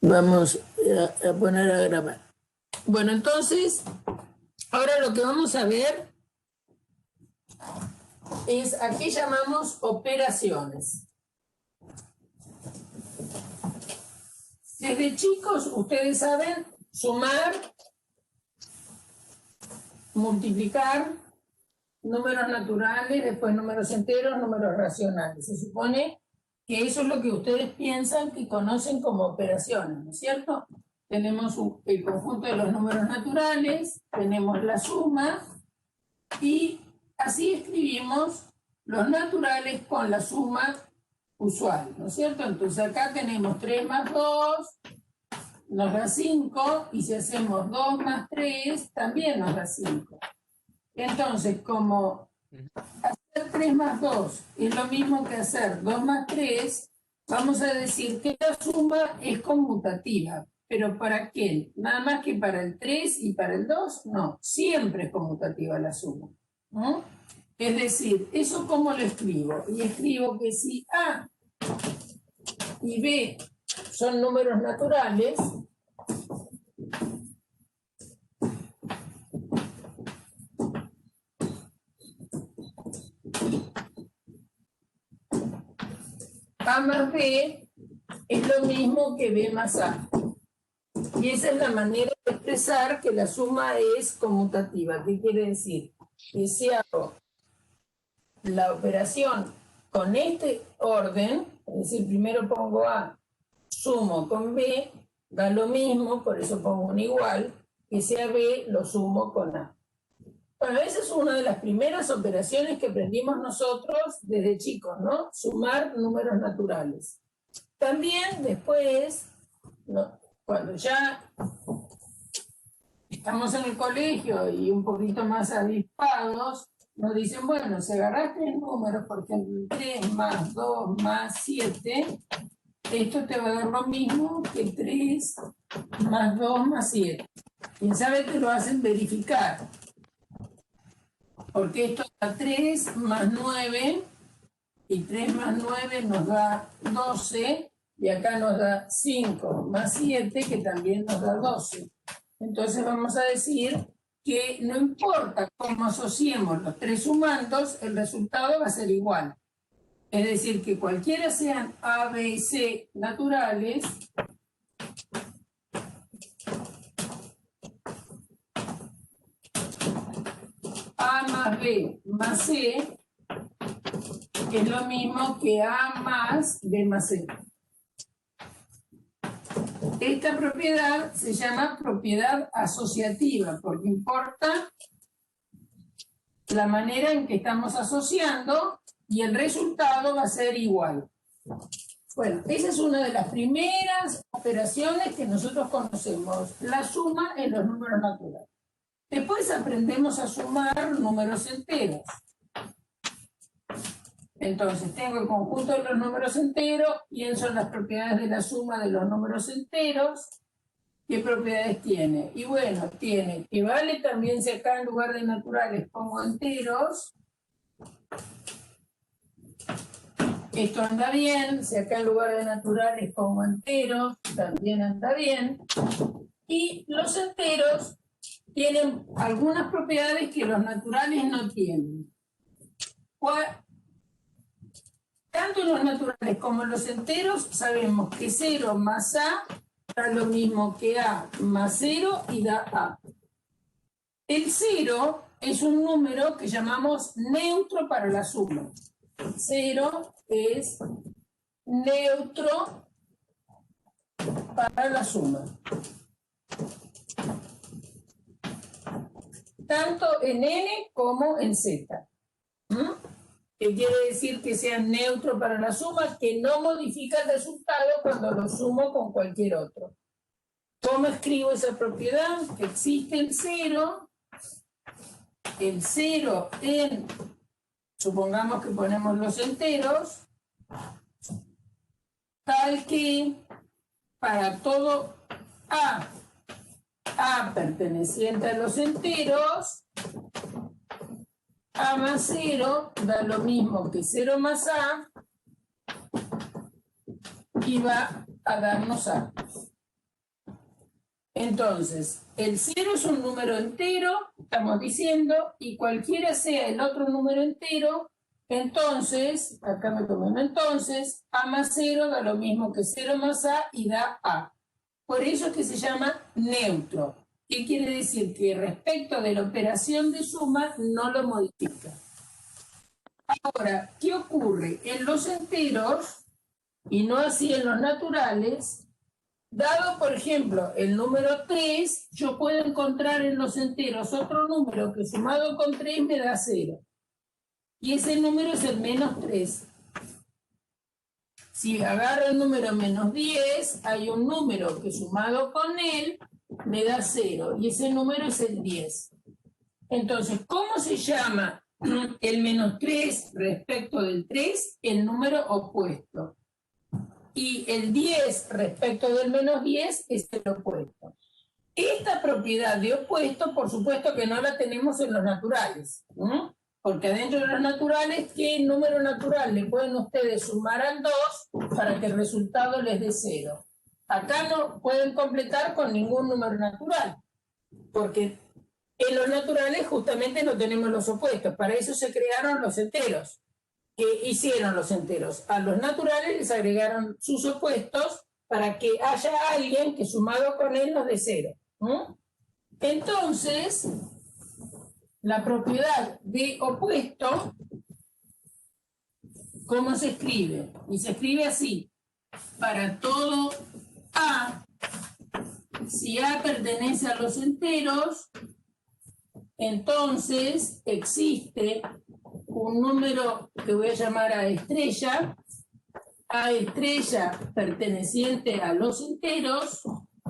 Vamos a poner a grabar. Bueno, entonces, ahora lo que vamos a ver es a qué llamamos operaciones. Desde chicos, ustedes saben sumar, multiplicar, números naturales, después números enteros, números racionales. Se supone que eso es lo que ustedes piensan que conocen como operaciones, ¿no es cierto? Tenemos el conjunto de los números naturales, tenemos la suma y así escribimos los naturales con la suma usual, ¿no es cierto? Entonces acá tenemos 3 más 2, nos da 5, y si hacemos 2 más 3, también nos da 5. Entonces, como hacer 3 más 2 es lo mismo que hacer 2 más 3, vamos a decir que la suma es conmutativa. ¿Pero para qué? Nada más que para el 3 y para el 2, no, siempre es conmutativa la suma, ¿no? Es decir, ¿eso cómo lo escribo? Y escribo que si A y B son números naturales, A más B es lo mismo que B más A. Y esa es la manera de expresar que la suma es conmutativa. ¿Qué quiere decir? Que si hago la operación con este orden, es decir, primero pongo A, sumo con B, da lo mismo, por eso pongo un igual, que sea B, lo sumo con A. Bueno, esa es una de las primeras operaciones que aprendimos nosotros desde chicos, ¿no? Sumar números naturales. También después, ¿no?, cuando ya estamos en el colegio y un poquito más avispados, nos dicen, bueno, si agarras 3 números, por ejemplo, 3 más 2 más 7, esto te va a dar lo mismo que 3 más 2 más 7. Quien sabe que lo hacen verificar, porque esto da 3 más 9, y 3 más 9 nos da 12, y acá nos da 5 más 7, que también nos da 12. Entonces vamos a decir que no importa cómo asociemos los 3 sumandos, el resultado va a ser igual. Es decir, que cualquiera sean A, B y C naturales, A más B más C es lo mismo que A más B más C. Esta propiedad se llama propiedad asociativa, porque importa la manera en que estamos asociando y el resultado va a ser igual. Bueno, esa es una de las primeras operaciones que nosotros conocemos, la suma en los números naturales. Después aprendemos a sumar números enteros. Entonces, tengo el conjunto de los números enteros, pienso en las propiedades de la suma de los números enteros. ¿Qué propiedades tiene? Y bueno, tiene que vale también si acá en lugar de naturales pongo enteros. Esto anda bien, si acá en lugar de naturales pongo enteros, también anda bien. Y los enteros tienen algunas propiedades que los naturales no tienen. Tanto los naturales como los enteros sabemos que 0 más A da lo mismo que A más 0 y da A. El 0 es un número que llamamos neutro para la suma. 0 es neutro para la suma. Tanto en N como en Z. Que quiere decir que sea neutro para la suma, que no modifica el resultado cuando lo sumo con cualquier otro. ¿Cómo escribo esa propiedad? Que existe el 0 en, supongamos que ponemos los enteros, tal que para todo A perteneciente a los enteros, A más 0 da lo mismo que 0 más A y va a darnos A. Entonces, el 0 es un número entero, estamos diciendo, y cualquiera sea el otro número entero, entonces, acá me tomé un entonces, A más 0 da lo mismo que 0 más A y da A. Por eso es que se llama neutro. ¿Qué quiere decir? Que respecto de la operación de suma no lo modifica. Ahora, ¿qué ocurre? En los enteros, y no así en los naturales, dado, por ejemplo, el número 3, yo puedo encontrar en los enteros otro número que sumado con 3 me da 0. Y ese número es el menos 3. Si agarro el número menos 10, hay un número que sumado con él me da 0. Y ese número es el 10. Entonces, ¿cómo se llama el menos 3 respecto del 3? El número opuesto. Y el 10 respecto del menos 10 es el opuesto. Esta propiedad de opuesto, por supuesto que no la tenemos en los naturales, ¿no? Porque dentro de los naturales, ¿qué número natural le pueden ustedes sumar al 2 para que el resultado les dé 0? Acá no pueden completar con ningún número natural, porque en los naturales justamente no tenemos los opuestos. Para eso se crearon los enteros. Que hicieron los enteros? A los naturales les agregaron sus opuestos para que haya alguien que sumado con él nos dé 0. Entonces, la propiedad de opuesto, ¿cómo se escribe? Y se escribe así: para todo A, si A pertenece a los enteros, entonces existe un número que voy a llamar A estrella perteneciente a los enteros,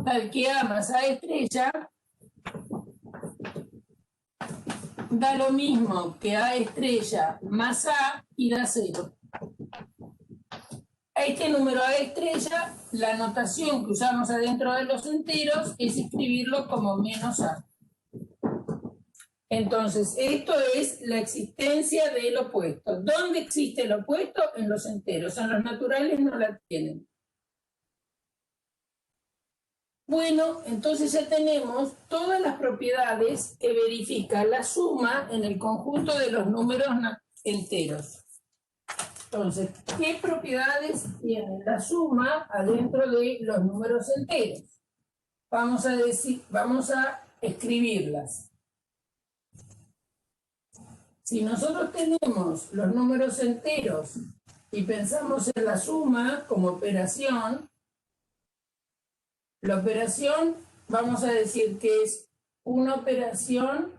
al que A más A estrella da lo mismo que A estrella más A y da 0. A este número A estrella, la notación que usamos adentro de los enteros es escribirlo como menos A. Entonces, esto es la existencia del opuesto. ¿Dónde existe el opuesto? En los enteros. En los naturales no la tienen. Bueno, entonces ya tenemos todas las propiedades que verifica la suma en el conjunto de los números enteros. Entonces, ¿qué propiedades tiene la suma adentro de los números enteros? Vamos a escribirlas. Si nosotros tenemos los números enteros y pensamos en la suma como operación, la operación vamos a decir que es una operación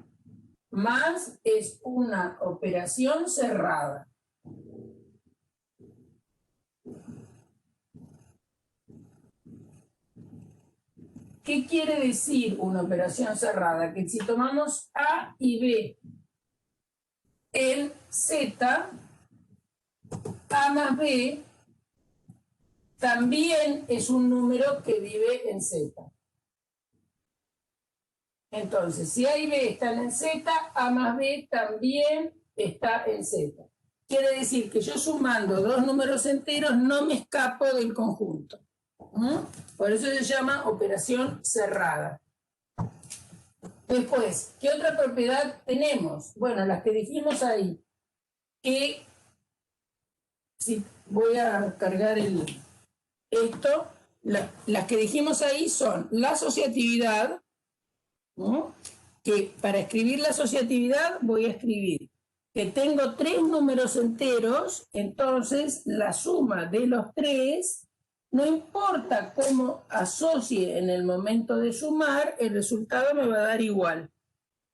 más es una operación cerrada. ¿Qué quiere decir una operación cerrada? Que si tomamos A y B en Z, A más B también es un número que vive en Z. Entonces, si A y B están en Z, A más B también está en Z. Quiere decir que yo sumando dos números enteros no me escapo del conjunto. Por eso se llama operación cerrada. Después, ¿qué otra propiedad tenemos? Bueno, las que dijimos ahí. Que, si voy a cargar esto, las que dijimos ahí son la asociatividad, ¿no? Que para escribir la asociatividad voy a escribir que tengo tres números enteros, entonces la suma de los tres, no importa cómo asocie en el momento de sumar, el resultado me va a dar igual.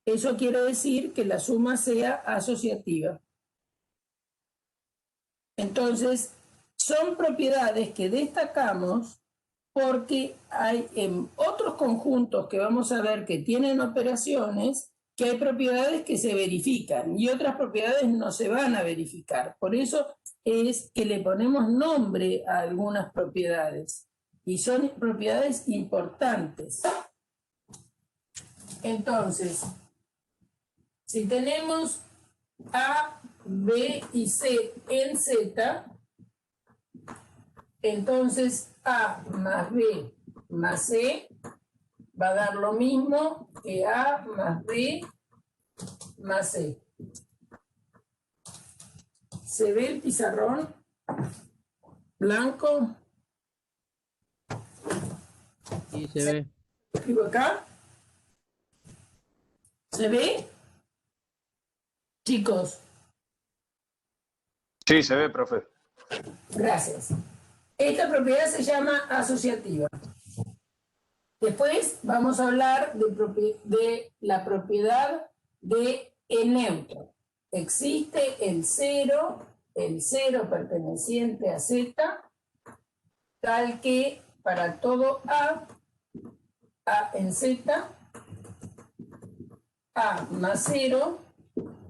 Eso quiere decir que la suma sea asociativa. Entonces, son propiedades que destacamos porque hay en otros conjuntos que vamos a ver que tienen operaciones, que hay propiedades que se verifican y otras propiedades no se van a verificar. Por eso es que le ponemos nombre a algunas propiedades y son propiedades importantes. Entonces, si tenemos A, B y C en Z, entonces A más B más C va a dar lo mismo que A más B más C. ¿Se ve el pizarrón blanco? Sí, se ve. ¿Escribo acá? ¿Se ve? Chicos. Sí, se ve, profe. Gracias. Esta propiedad se llama asociativa. Después vamos a hablar de la propiedad de el neutro. Existe el cero perteneciente a Z, tal que para todo A en Z, A más 0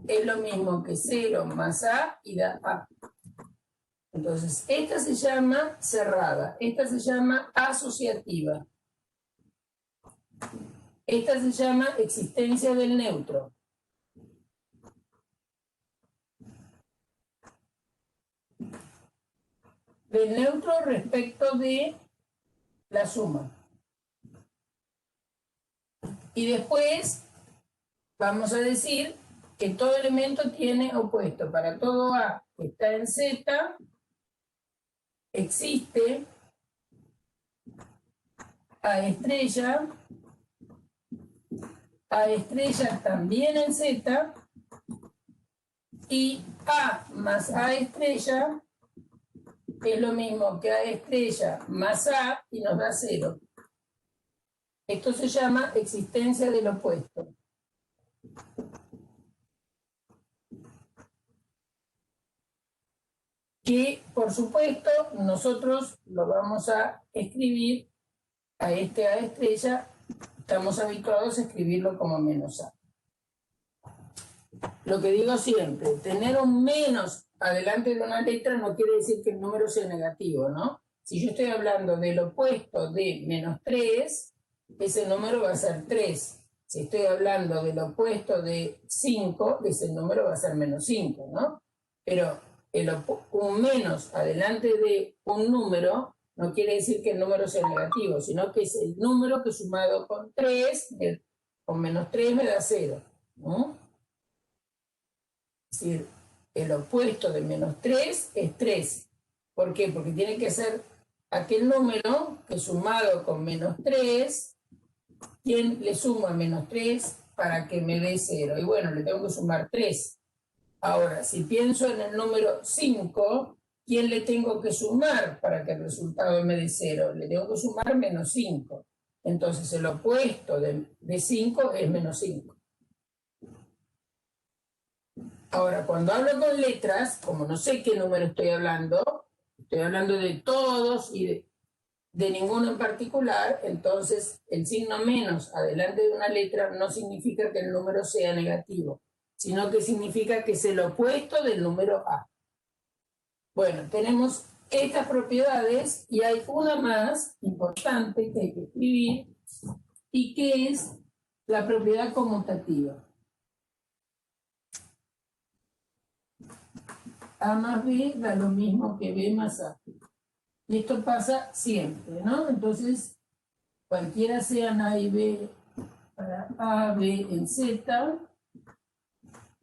es lo mismo que 0 más A y da A. Entonces, esta se llama cerrada, esta se llama asociativa. Esta se llama existencia del neutro. Del neutro respecto de la suma. Y después vamos a decir que todo elemento tiene opuesto. Para todo A que está en Z, existe A estrella también en Z, y A más A estrella es lo mismo que A estrella más A y nos da 0. Esto se llama existencia del opuesto. Que, por supuesto, nosotros lo vamos a escribir a este A estrella, estamos habituados a escribirlo como menos A. Lo que digo siempre, tener un menos adelante de una letra no quiere decir que el número sea negativo, ¿no? Si yo estoy hablando del opuesto de menos 3, ese número va a ser 3. Si estoy hablando del opuesto de 5, ese número va a ser menos 5, ¿no? Pero un menos adelante de un número no quiere decir que el número sea negativo, sino que es el número que sumado con 3, con menos 3 me da 0, ¿no? Es decir, el opuesto de menos 3 es 3. ¿Por qué? Porque tiene que ser aquel número que sumado con menos 3, ¿quién le suma menos 3 para que me dé 0? Y bueno, le tengo que sumar 3. Ahora, si pienso en el número 5, ¿quién le tengo que sumar para que el resultado me dé 0? Le tengo que sumar menos 5. Entonces, el opuesto de 5 es menos 5. Ahora, cuando hablo con letras, como no sé qué número estoy hablando de todos y de ninguno en particular, entonces el signo menos adelante de una letra no significa que el número sea negativo, sino que significa que es el opuesto del número A. Bueno, tenemos estas propiedades y hay una más importante que hay que escribir y que es la propiedad conmutativa. A más B da lo mismo que B más A. Y esto pasa siempre, ¿no? Entonces, cualquiera sean A y B para A, B en Z,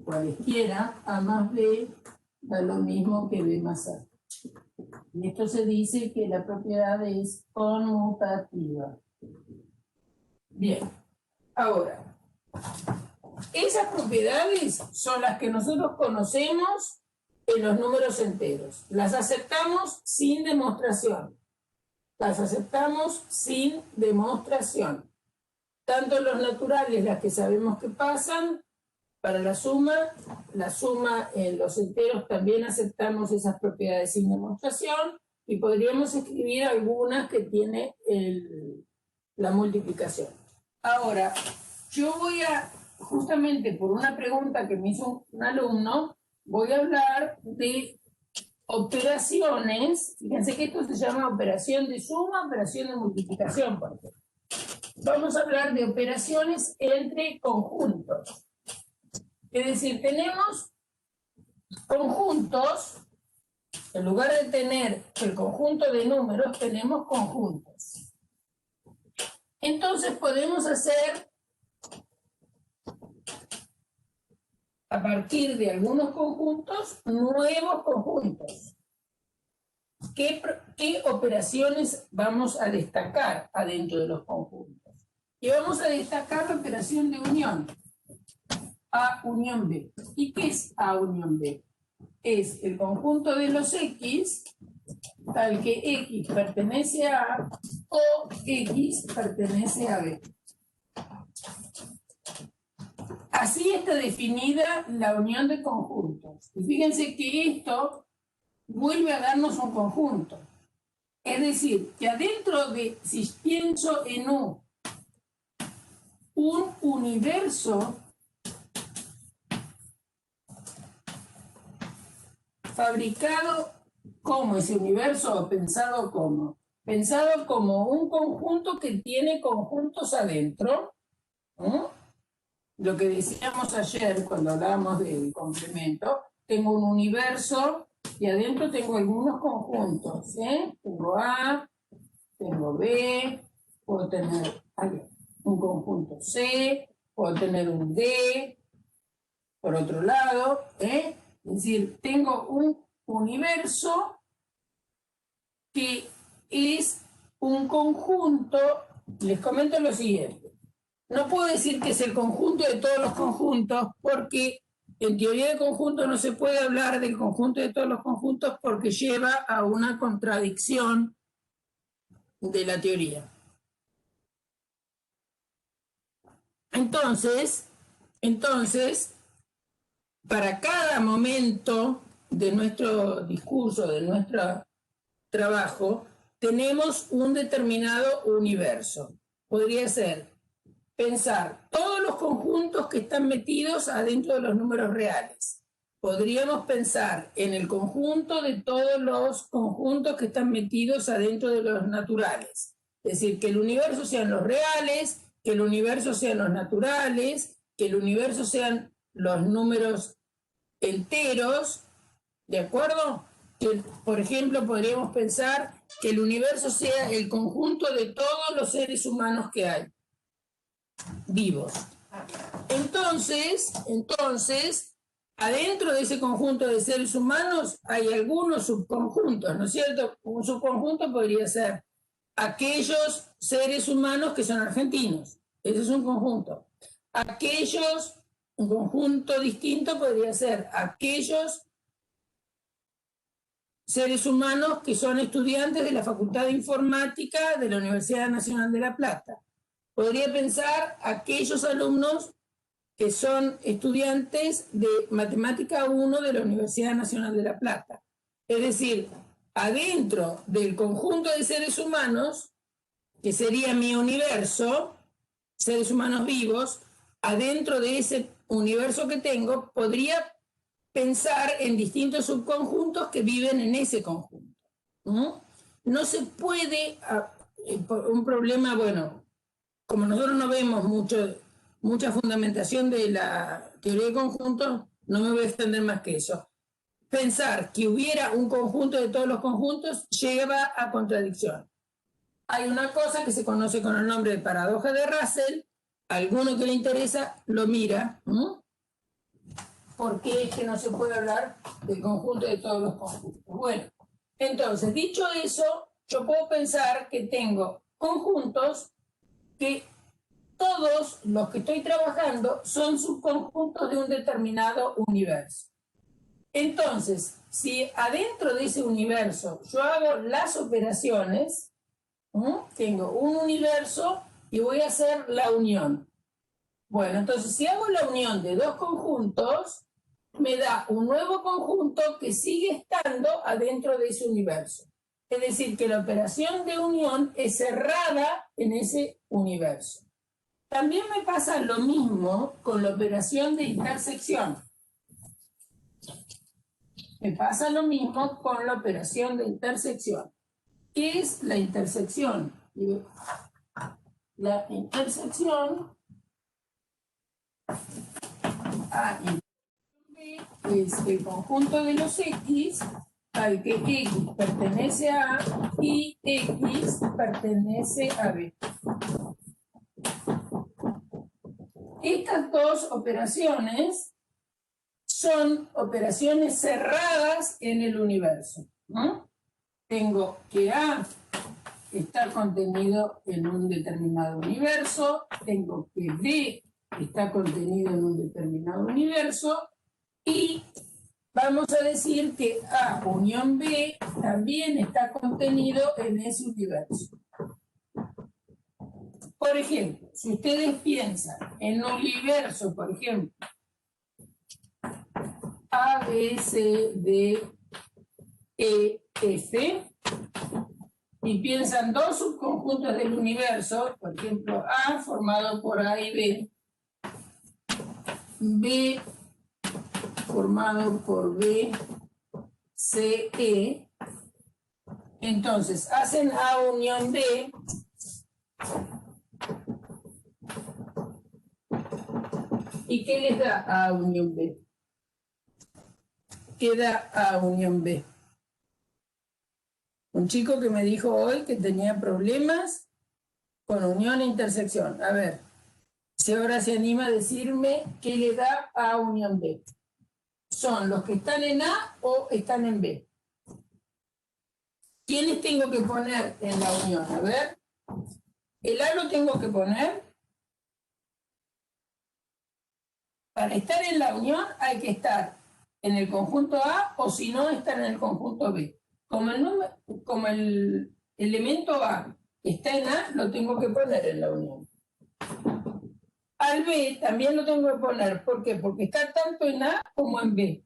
cualesquiera, A más B da lo mismo que B más A. Y esto se dice que la propiedad es conmutativa. Bien, ahora, esas propiedades son las que nosotros conocemos en los números enteros. Las aceptamos sin demostración. Las aceptamos sin demostración. Tanto los naturales, las que sabemos que pasan, para la suma en los enteros también aceptamos esas propiedades sin demostración y podríamos escribir algunas que tiene la multiplicación. Ahora, yo voy a, justamente por una pregunta que me hizo un alumno, voy a hablar de operaciones. Fíjense que esto se llama operación de suma, operación de multiplicación, por ejemplo. Vamos a hablar de operaciones entre conjuntos. Es decir, tenemos conjuntos, en lugar de tener el conjunto de números, tenemos conjuntos. Entonces podemos hacer, a partir de algunos conjuntos, nuevos conjuntos. ¿Qué operaciones vamos a destacar adentro de los conjuntos? Y vamos a destacar la operación de unión. A unión B. ¿Y qué es A unión B? Es el conjunto de los X, tal que X pertenece a A o X pertenece a B. Así está definida la unión de conjuntos. Y fíjense que esto vuelve a darnos un conjunto. Es decir, que adentro de, si pienso en un universo fabricado como ese universo o pensado como un conjunto que tiene conjuntos adentro, ¿no? Lo que decíamos ayer cuando hablábamos del complemento, tengo un universo y adentro tengo algunos conjuntos, ¿eh? Tengo A, tengo B, puedo tener un conjunto C, puedo tener un D, por otro lado, ¿eh? Es decir, tengo un universo que es un conjunto. Les comento lo siguiente. No puedo decir que es el conjunto de todos los conjuntos, porque en teoría de conjuntos no se puede hablar del conjunto de todos los conjuntos porque lleva a una contradicción de la teoría. Entonces, para cada momento de nuestro discurso, de nuestro trabajo, tenemos un determinado universo. Podría ser pensar todos los conjuntos que están metidos adentro de los números reales. Podríamos pensar en el conjunto de todos los conjuntos que están metidos adentro de los naturales. Es decir, que el universo sean los reales, que el universo sean los naturales, que el universo sean los números enteros, ¿de acuerdo? Que, por ejemplo, podríamos pensar que el universo sea el conjunto de todos los seres humanos que hay vivos. Entonces, adentro de ese conjunto de seres humanos hay algunos subconjuntos, ¿no es cierto? Un subconjunto podría ser aquellos seres humanos que son argentinos. Ese es un conjunto. Un conjunto distinto podría ser aquellos seres humanos que son estudiantes de la Facultad de Informática de la Universidad Nacional de La Plata. Podría pensar aquellos alumnos que son estudiantes de Matemática 1 de la Universidad Nacional de La Plata. Es decir, adentro del conjunto de seres humanos, que sería mi universo, seres humanos vivos, adentro de ese universo que tengo, podría pensar en distintos subconjuntos que viven en ese conjunto. No se puede, por un problema, bueno, como nosotros no vemos mucha fundamentación de la teoría de conjuntos, no me voy a extender más que eso. Pensar que hubiera un conjunto de todos los conjuntos lleva a contradicción. Hay una cosa que se conoce con el nombre de paradoja de Russell. A alguno que le interesa lo mira. ¿Por qué es que no se puede hablar del conjunto de todos los conjuntos? Bueno, entonces, dicho eso, yo puedo pensar que tengo conjuntos que todos los que estoy trabajando son subconjuntos de un determinado universo. Entonces, si adentro de ese universo yo hago las operaciones, tengo un universo y voy a hacer la unión. Bueno, entonces si hago la unión de dos conjuntos, me da un nuevo conjunto que sigue estando adentro de ese universo. Es decir, que la operación de unión es cerrada en ese universo. También me pasa lo mismo con la operación de intersección. Me pasa lo mismo con la operación de intersección. ¿Qué es la intersección? La intersección A es el conjunto de los X al que X pertenece a A y X pertenece a B. estas dos operaciones son operaciones cerradas en el universo, ¿no? Tengo que A está contenido en un determinado universo, tengo que B está contenido en un determinado universo, y vamos a decir que A unión B también está contenido en ese universo. Por ejemplo, si ustedes piensan en un universo, por ejemplo, A, B, C, D, E, F, y piensan dos subconjuntos del universo, por ejemplo, A formado por A y B, B formado por B, C, E, entonces hacen A unión B, ¿y qué les da A unión B? ¿Qué da A unión B? Un chico que me dijo hoy que tenía problemas con unión e intersección. A ver, si ahora se anima a decirme qué le da A unión B. ¿Son los que están en A o están en B? ¿Quiénes tengo que poner en la unión? A ver, el A lo tengo que poner. Para estar en la unión hay que estar en el conjunto A o si no, estar en el conjunto B. Como el elemento A está en A, lo tengo que poner en la unión. Al B también lo tengo que poner. ¿Por qué? Porque está tanto en A como en B.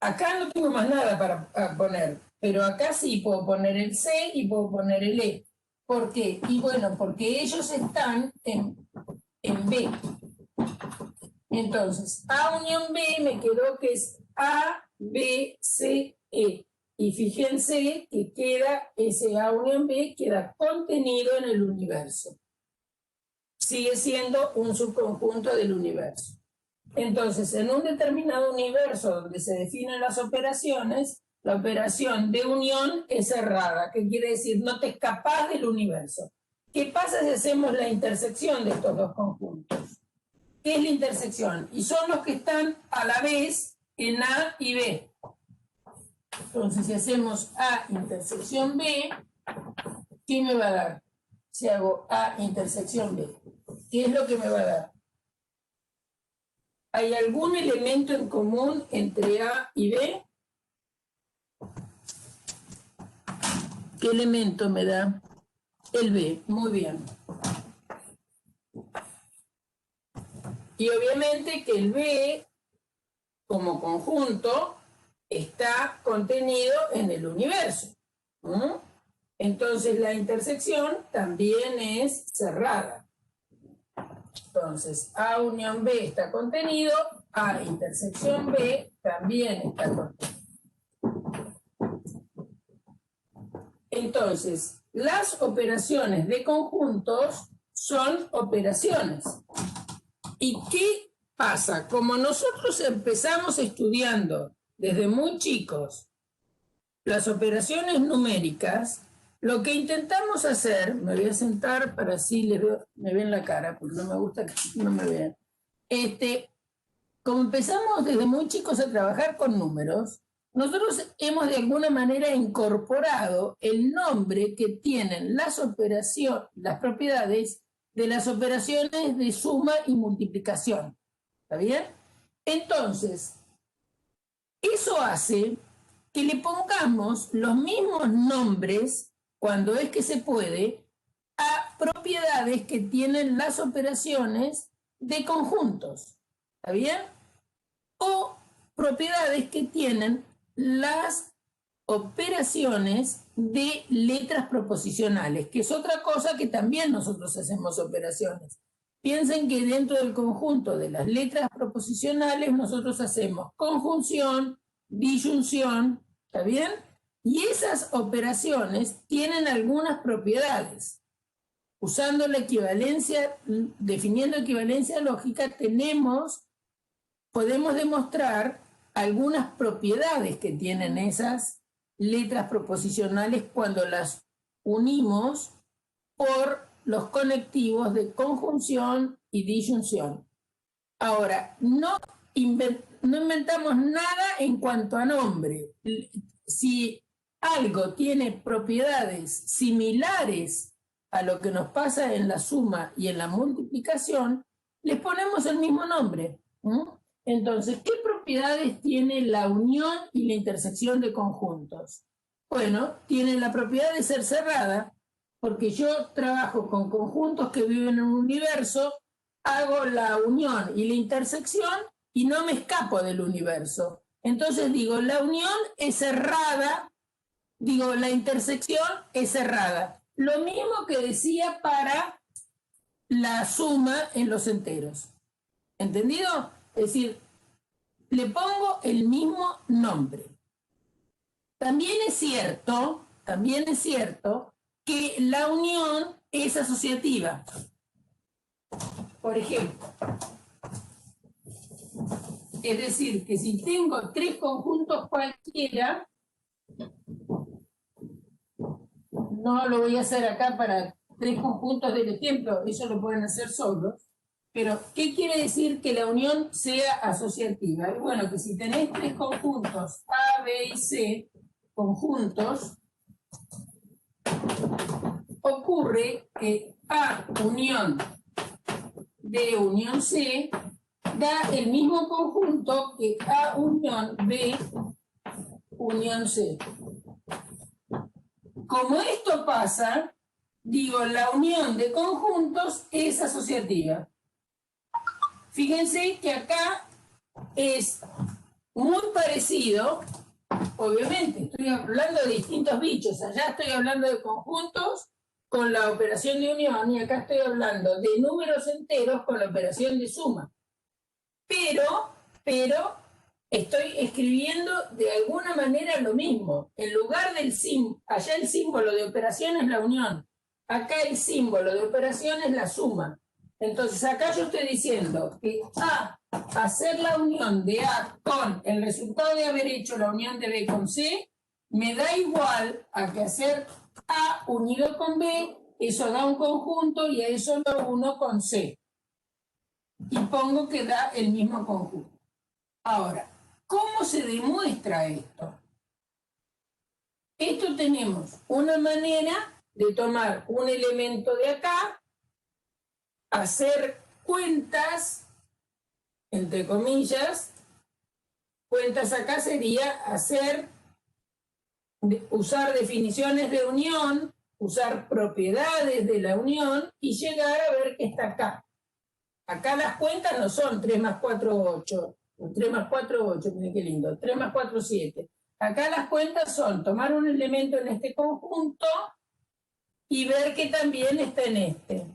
Acá no tengo más nada para poner, pero acá sí puedo poner el C y puedo poner el E. ¿Por qué? Y bueno, porque ellos están en B. Entonces, A unión B me quedó que es A, B, C, E. Y fíjense que queda, ese A unión B queda contenido en el universo. Sigue siendo un subconjunto del universo. Entonces, en un determinado universo donde se definen las operaciones, la operación de unión es cerrada. ¿Qué quiere decir? No te escapas del universo. ¿Qué pasa si hacemos la intersección de estos dos conjuntos? ¿Qué es la intersección? Y son los que están a la vez en A y B. Entonces, si hacemos A intersección B, ¿qué me va a dar? Si hago A intersección B, ¿qué es lo que me va a dar? ¿Hay algún elemento en común entre A y B? ¿Qué elemento me da? El B, muy bien. Y obviamente que el B, como conjunto, está contenido en el universo. Entonces la intersección también es cerrada. Entonces A unión B está contenido, A intersección B también está contenido. Entonces, las operaciones de conjuntos son operaciones. ¿Y qué pasa? Como nosotros empezamos estudiando desde muy chicos las operaciones numéricas, lo que intentamos hacer, me voy a sentar para así me ven la cara, porque no me gusta que no me vean. Como empezamos desde muy chicos a trabajar con números, nosotros hemos de alguna manera incorporado el nombre que tienen las operaciones, las propiedades de las operaciones de suma y multiplicación. ¿Está bien? Entonces, eso hace que le pongamos los mismos nombres, cuando es que se puede, a propiedades que tienen las operaciones de conjuntos. ¿Está bien? O propiedades que tienen las operaciones de letras proposicionales, que es otra cosa que también nosotros hacemos operaciones. Piensen que dentro del conjunto de las letras proposicionales nosotros hacemos conjunción, disyunción, ¿está bien? Y esas operaciones tienen algunas propiedades. Usando la equivalencia, definiendo equivalencia lógica, podemos demostrar algunas propiedades que tienen esas letras proposicionales cuando las unimos por los conectivos de conjunción y disyunción. Ahora, no inventamos nada en cuanto a nombre. Si algo tiene propiedades similares a lo que nos pasa en la suma y en la multiplicación, les ponemos el mismo nombre. Entonces, ¿qué propiedades tiene la unión y la intersección de conjuntos? Bueno, tiene la propiedad de ser cerrada, porque yo trabajo con conjuntos que viven en un universo, hago la unión y la intersección y no me escapo del universo. Entonces digo, la unión es cerrada, digo, la intersección es cerrada. Lo mismo que decía para la suma en los enteros. ¿Entendido? Es decir, le pongo el mismo nombre. También es cierto que la unión es asociativa. Por ejemplo, es decir, que si tengo tres conjuntos cualquiera, no lo voy a hacer acá para tres conjuntos del ejemplo, ellos lo pueden hacer solos, pero ¿qué quiere decir que la unión sea asociativa? Y bueno, que si tenés tres conjuntos A, B y C, conjuntos, ocurre que A unión B unión C da el mismo conjunto que A unión B unión C. Como esto pasa, digo, la unión de conjuntos es asociativa. Fíjense que acá es muy parecido, obviamente, estoy hablando de distintos bichos, allá estoy hablando de conjuntos con la operación de unión y acá estoy hablando de números enteros con la operación de suma. Pero estoy escribiendo de alguna manera lo mismo. En lugar del símbolo, allá el símbolo de operación es la unión, acá el símbolo de operación es la suma. Entonces acá yo estoy diciendo que hacer la unión de A con el resultado de haber hecho la unión de B con C, me da igual a que hacer A unido con B, eso da un conjunto y a eso lo uno con C. Y pongo que da el mismo conjunto. Ahora, ¿cómo se demuestra esto? Esto tenemos una manera de tomar un elemento de acá, hacer cuentas, entre comillas, cuentas acá sería usar definiciones de unión, usar propiedades de la unión y llegar a ver que está acá. Acá las cuentas no son 3 más 4, 8. 3 más 4, 8, miren qué lindo. 3 más 4, 7. Acá las cuentas son tomar un elemento en este conjunto y ver que también está en este.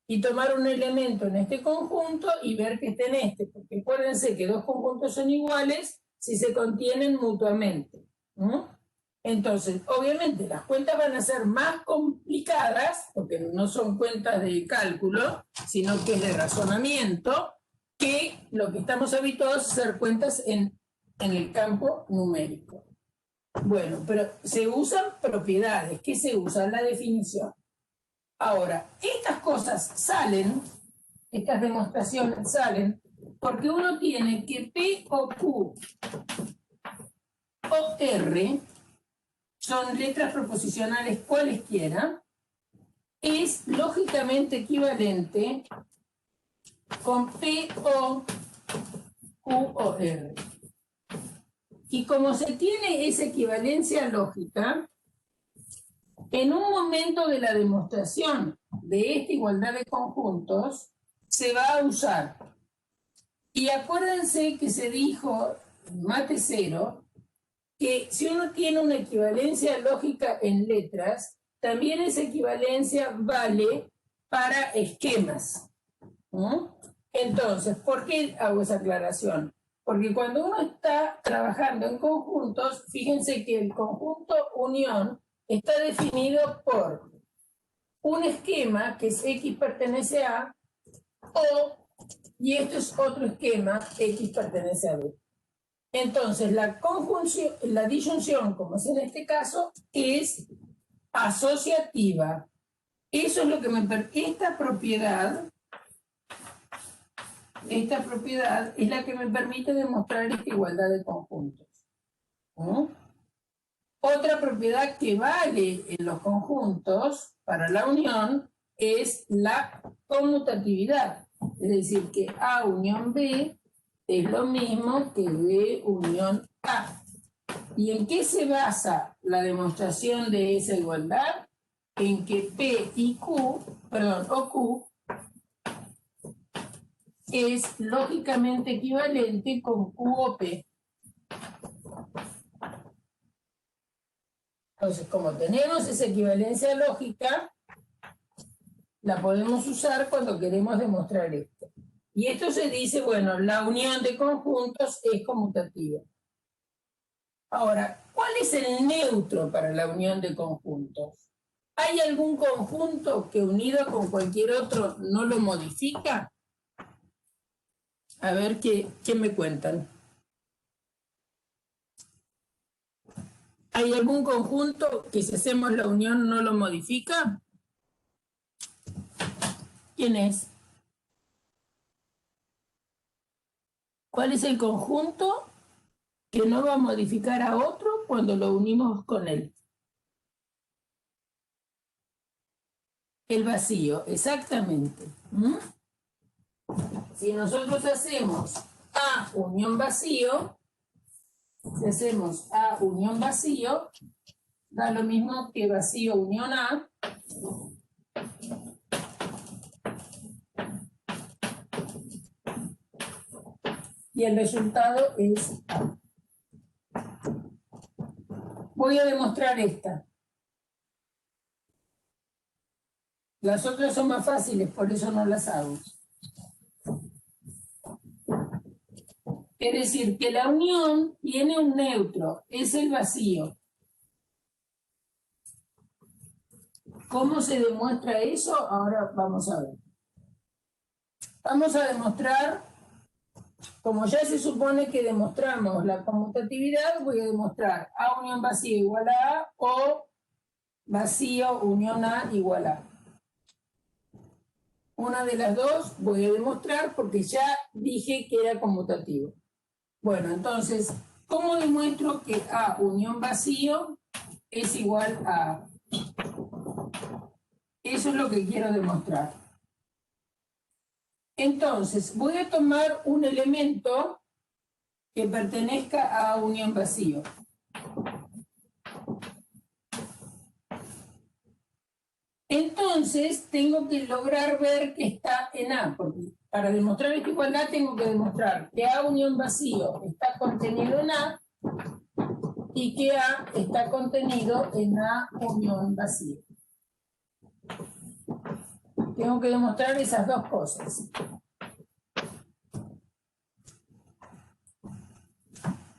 Y tomar un elemento en este conjunto y ver que está en este. Porque acuérdense que dos conjuntos son iguales si se contienen mutuamente. Entonces, obviamente, las cuentas van a ser más complicadas, porque no son cuentas de cálculo, sino que es de razonamiento, que lo que estamos habituados a hacer cuentas en el campo numérico. Bueno, pero se usan propiedades. ¿Qué se usa? La definición. Ahora, estas cosas salen, estas demostraciones salen, porque uno tiene que P o Q o R, son letras proposicionales cualesquiera, es lógicamente equivalente con P o Q o R. Y como se tiene esa equivalencia lógica, en un momento de la demostración de esta igualdad de conjuntos, se va a usar. Y acuérdense que se dijo en Mate 0 que si uno tiene una equivalencia lógica en letras, también esa equivalencia vale para esquemas. Entonces, ¿por qué hago esa aclaración? Porque cuando uno está trabajando en conjuntos, fíjense que el conjunto unión está definido por un esquema que es X pertenece a, y esto es otro esquema, X pertenece a B. Entonces, la conjunción, la disyunción, como es en este caso, es asociativa. Eso es lo que me permite, esta propiedad es la que me permite demostrar esta igualdad de conjuntos. ¿No? Otra propiedad que vale en los conjuntos para la unión es la conmutatividad. Es decir, que A unión B es lo mismo que B unión A. ¿Y en qué se basa la demostración de esa igualdad? En que P y Q, o Q, es lógicamente equivalente con Q o P. Entonces, como tenemos esa equivalencia lógica, la podemos usar cuando queremos demostrar esto. Y esto se dice, bueno, la unión de conjuntos es conmutativa. Ahora, ¿cuál es el neutro para la unión de conjuntos? ¿Hay algún conjunto que unido con cualquier otro no lo modifica? A ver qué me cuentan. ¿Hay algún conjunto que si hacemos la unión no lo modifica? ¿Quién es? ¿Cuál es el conjunto que no va a modificar a otro cuando lo unimos con él? El vacío, exactamente. Si nosotros hacemos A unión vacío, si hacemos A unión vacío, da lo mismo que vacío unión A. Y el resultado es A. Voy a demostrar esta. Las otras son más fáciles, por eso no las hago. Es decir, que la unión tiene un neutro, es el vacío. ¿Cómo se demuestra eso? Ahora vamos a ver. Vamos a demostrar, como ya se supone que demostramos la conmutatividad, voy a demostrar A unión vacío igual a A o vacío unión A igual a A. Una de las dos voy a demostrar porque ya dije que era conmutativo. Bueno, entonces, ¿cómo demuestro que A unión vacío es igual a A? Eso es lo que quiero demostrar. Entonces, voy a tomar un elemento que pertenezca a A unión vacío. Entonces, tengo que lograr ver que está en A, porque para demostrar esta igualdad tengo que demostrar que A unión vacío está contenido en A y que A está contenido en A unión vacío. Tengo que demostrar esas dos cosas.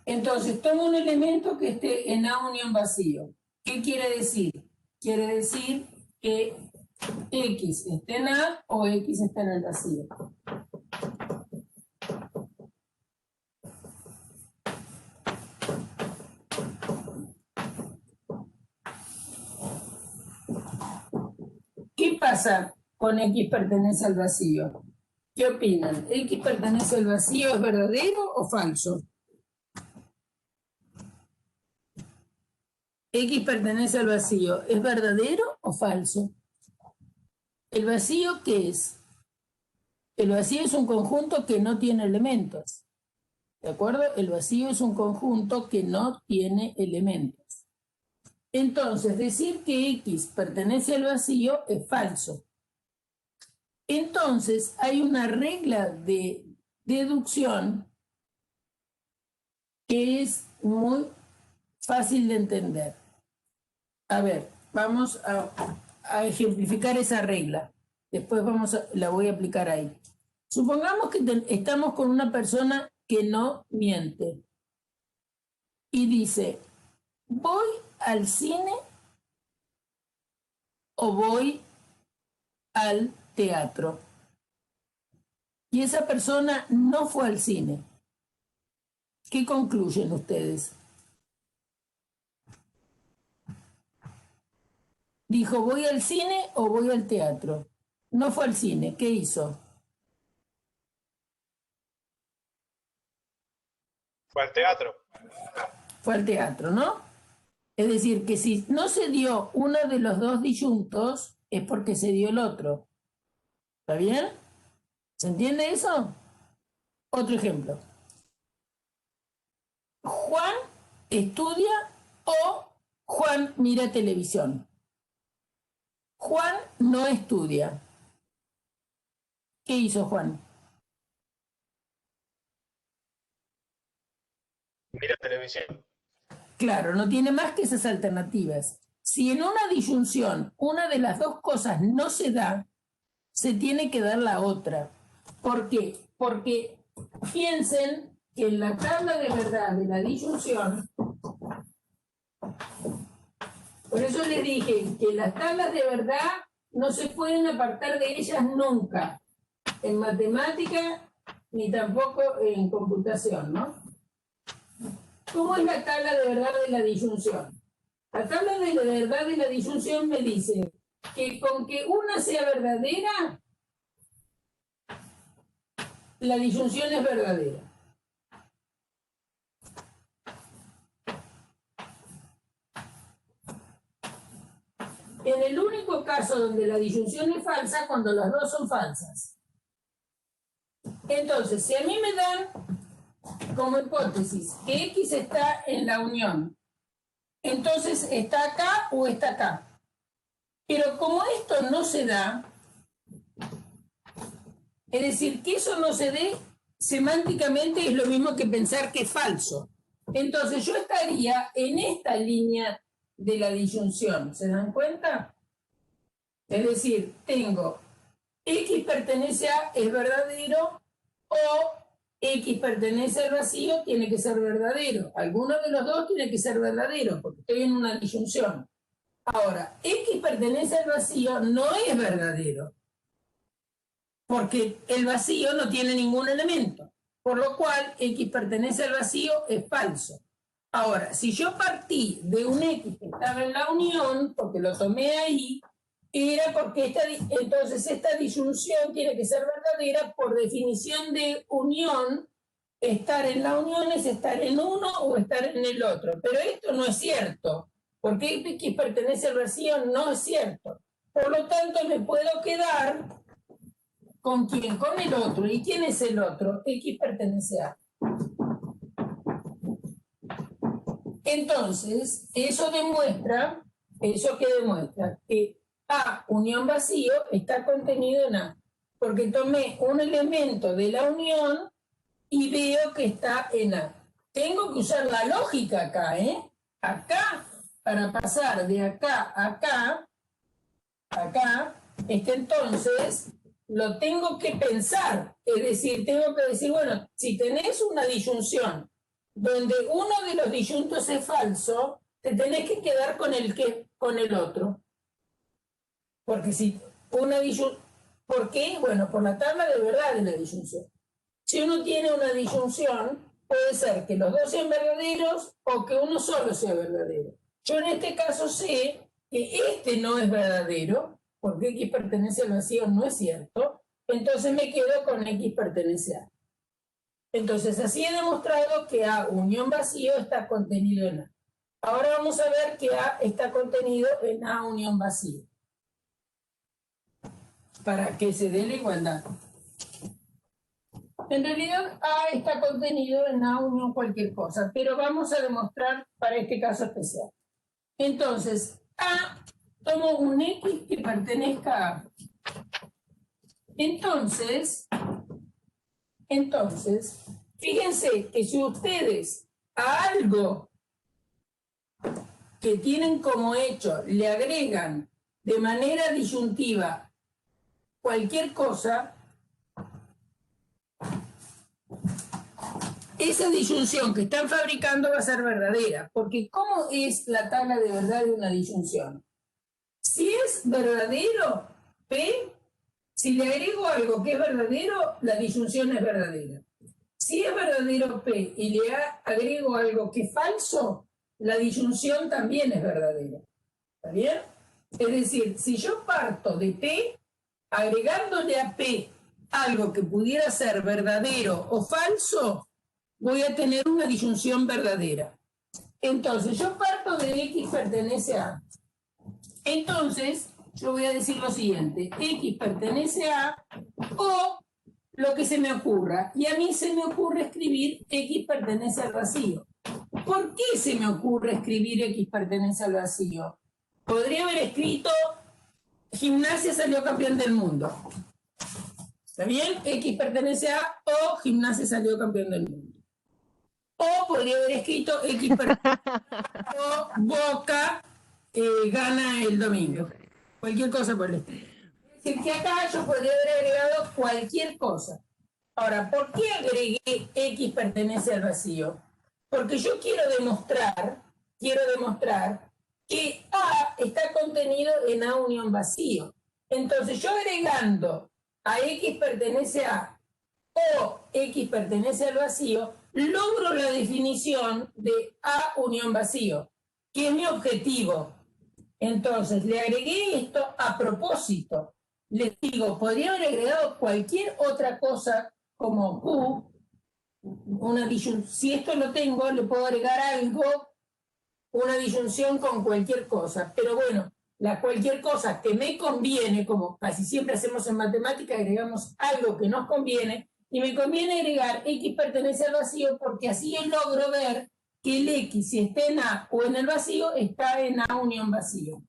Entonces, tomo un elemento que esté en A unión vacío. ¿Qué quiere decir? Quiere decir que X está en A o X está en el vacío. ¿Qué pasa con X pertenece al vacío? ¿Qué opinan? ¿X pertenece al vacío es verdadero o falso? X pertenece al vacío, ¿es verdadero o falso? ¿El vacío qué es? El vacío es un conjunto que no tiene elementos. ¿De acuerdo? El vacío es un conjunto que no tiene elementos. Entonces, decir que X pertenece al vacío es falso. Entonces, hay una regla de deducción que es muy fácil de entender. A ver, vamos a ejemplificar esa regla. Después la voy a aplicar ahí. Supongamos que estamos con una persona que no miente y dice, ¿voy al cine o voy al teatro? Y esa persona no fue al cine. ¿Qué concluyen ustedes? Dijo, ¿voy al cine o voy al teatro? No fue al cine, ¿qué hizo? Fue al teatro. Fue al teatro, ¿no? Es decir, que si no se dio uno de los dos disyuntos, es porque se dio el otro. ¿Está bien? ¿Se entiende eso? Otro ejemplo. Juan estudia o Juan mira televisión. Juan no estudia. ¿Qué hizo Juan? Mira televisión. Claro, no tiene más que esas alternativas. Si en una disyunción una de las dos cosas no se da, se tiene que dar la otra. ¿Por qué? Porque piensen que en la tabla de verdad de la disyunción, por eso les dije que las tablas de verdad no se pueden apartar de ellas nunca, en matemática ni tampoco en computación, ¿no? ¿Cómo es la tabla de verdad de la disyunción? La tabla de la verdad de la disyunción me dice que con que una sea verdadera, la disyunción es verdadera. En el único caso donde la disyunción es falsa, cuando las dos son falsas. Entonces, si a mí me dan como hipótesis que X está en la unión, entonces está acá o está acá. Pero como esto no se da, es decir, que eso no se dé, semánticamente es lo mismo que pensar que es falso. Entonces yo estaría en esta línea de la disyunción, ¿se dan cuenta? Es decir, tengo X pertenece a es verdadero o X pertenece al vacío tiene que ser verdadero. Alguno de los dos tiene que ser verdadero porque estoy en una disyunción. Ahora, X pertenece al vacío no es verdadero porque el vacío no tiene ningún elemento, por lo cual X pertenece al vacío es falso. Ahora, si yo partí de un X que estaba en la unión, porque lo tomé ahí, era porque entonces esta disyunción tiene que ser verdadera por definición de unión. Estar en la unión es estar en uno o estar en el otro. Pero esto no es cierto, porque X pertenece al vacío no es cierto. Por lo tanto, me puedo quedar ¿con quién? Con el otro. ¿Y quién es el otro? X pertenece a. Entonces, eso que demuestra que A, unión vacío, está contenido en A. Porque tomé un elemento de la unión y veo que está en A. Tengo que usar la lógica acá, ¿eh? Acá, para pasar de acá a acá, entonces lo tengo que pensar. Es decir, tengo que decir, bueno, si tenés una disyunción donde uno de los disyuntos es falso, te tenés que quedar con el otro. Porque si una disyunción, ¿por qué? Bueno, por la tabla de verdad de la disyunción. Si uno tiene una disyunción, puede ser que los dos sean verdaderos o que uno solo sea verdadero. Yo en este caso sé que este no es verdadero, porque X pertenece al vacío no es cierto, entonces me quedo con X pertenece a. Entonces así he demostrado que A unión vacío está contenido en A. Ahora vamos a ver que A está contenido en A unión vacío, para que se dé la igualdad. En realidad A está contenido en A unión cualquier cosa, pero vamos a demostrar para este caso especial. Entonces, A, tomo un X que pertenezca a A. Entonces, fíjense que si ustedes a algo que tienen como hecho le agregan de manera disyuntiva cualquier cosa, esa disyunción que están fabricando va a ser verdadera, porque ¿cómo es la tabla de verdad de una disyunción? Si es verdadero P, si le agrego algo que es verdadero, la disyunción es verdadera. Si es verdadero P y le agrego algo que es falso, la disyunción también es verdadera. ¿Está bien? Es decir, si yo parto de P, agregándole a P algo que pudiera ser verdadero o falso, voy a tener una disyunción verdadera. Entonces, yo parto de X pertenece a. Entonces, yo voy a decir lo siguiente, X pertenece a o lo que se me ocurra. Y a mí se me ocurre escribir X pertenece al vacío. ¿Por qué se me ocurre escribir X pertenece al vacío? Podría haber escrito Gimnasia salió campeón del mundo. ¿Está bien? X pertenece a o Gimnasia salió campeón del mundo. O podría haber escrito X pertenece a o Boca gana el domingo. Cualquier cosa por el estilo. Es decir, que acá yo podría haber agregado cualquier cosa. Ahora, ¿por qué agregué X pertenece al vacío? Porque yo quiero demostrar que A está contenido en A unión vacío. Entonces, yo agregando a X pertenece a o X pertenece al vacío, logro la definición de A unión vacío, que es mi objetivo. Entonces, le agregué esto a propósito. Les digo, podría haber agregado cualquier otra cosa como Q, una disyunción. Si esto lo tengo, le puedo agregar algo, una disyunción con cualquier cosa. Pero bueno, la cualquier cosa que me conviene, como casi siempre hacemos en matemática, agregamos algo que nos conviene, y me conviene agregar X pertenece al vacío porque así yo logro ver que el X, si está en A o en el vacío, está en A unión vacío.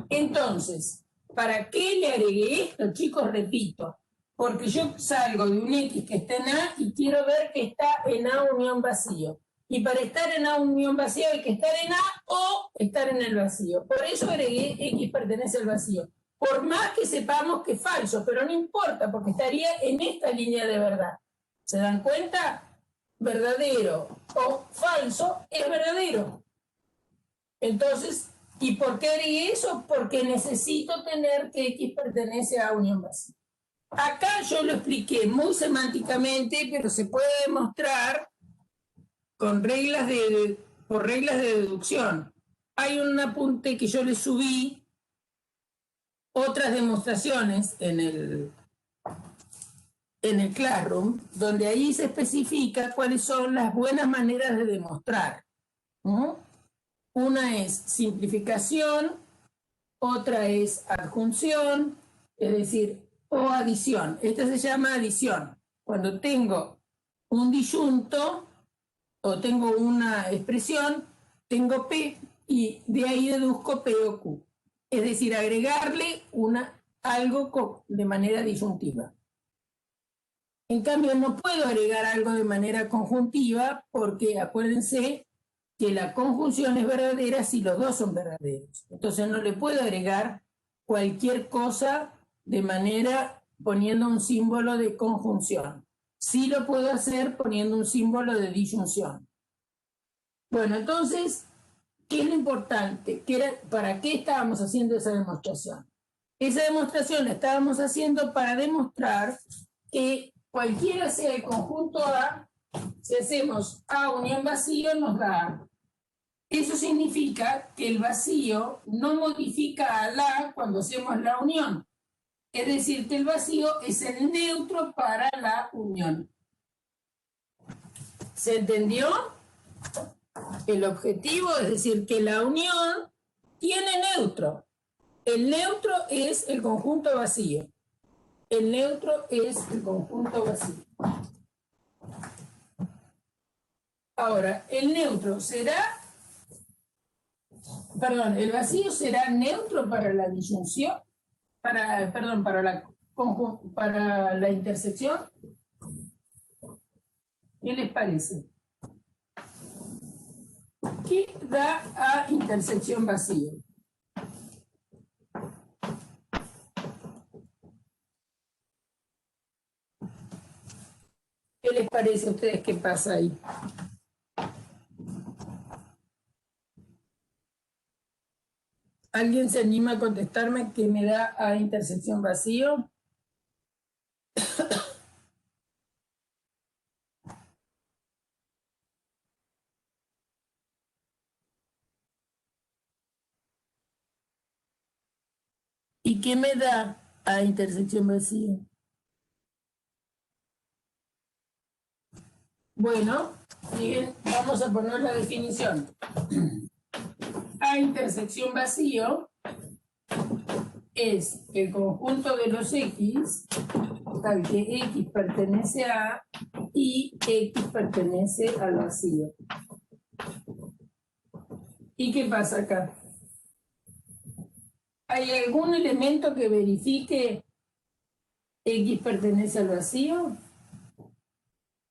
Entonces, ¿para qué le agregué esto, chicos? Repito, porque yo salgo de un X que está en A y quiero ver que está en A unión vacío. Y para estar en A unión vacío hay que estar en A o estar en el vacío. Por eso agregué X pertenece al vacío. Por más que sepamos que es falso, pero no importa, porque estaría en esta línea de verdad. ¿Se dan cuenta? Verdadero o falso es verdadero. Entonces, ¿y por qué agregué eso? Porque necesito tener que X pertenece a unión vacía. Acá yo lo expliqué muy semánticamente, pero se puede demostrar con por reglas de deducción. Hay un apunte que yo le subí, otras demostraciones en el Classroom, donde ahí se especifica cuáles son las buenas maneras de demostrar. ¿No? Una es simplificación, otra es adjunción, es decir, o adición. Esta se llama adición. Cuando tengo un disyunto o tengo una expresión, tengo P y de ahí deduzco P o Q. Es decir, agregarle algo de manera disyuntiva. En cambio, no puedo agregar algo de manera conjuntiva porque acuérdense que la conjunción es verdadera si los dos son verdaderos. Entonces no le puedo agregar cualquier cosa de manera poniendo un símbolo de conjunción. Sí lo puedo hacer poniendo un símbolo de disyunción. Bueno, entonces, ¿qué es lo importante? ¿Para qué estábamos haciendo esa demostración? Esa demostración la estábamos haciendo para demostrar que cualquiera sea el conjunto A, si hacemos A unión vacío, nos da A. Eso significa que el vacío no modifica a la cuando hacemos la unión. Es decir, que el vacío es el neutro para la unión. ¿Se entendió? El objetivo es decir que la unión tiene neutro. El neutro es el conjunto vacío. El neutro es el conjunto vacío. Ahora, el neutro será... Perdón, el vacío será neutro para la disyunción, para la intersección. ¿Qué les parece? ¿Qué da a intersección vacío? ¿Qué les parece a ustedes que pasa ahí? ¿Alguien se anima a contestarme qué me da a intersección vacío? ¿Y qué me da A intersección vacío? Bueno, bien, vamos a poner la definición. A intersección vacío es el conjunto de los X, tal que X pertenece a A y X pertenece al vacío. ¿Y qué pasa acá? ¿Hay algún elemento que verifique X pertenece al vacío?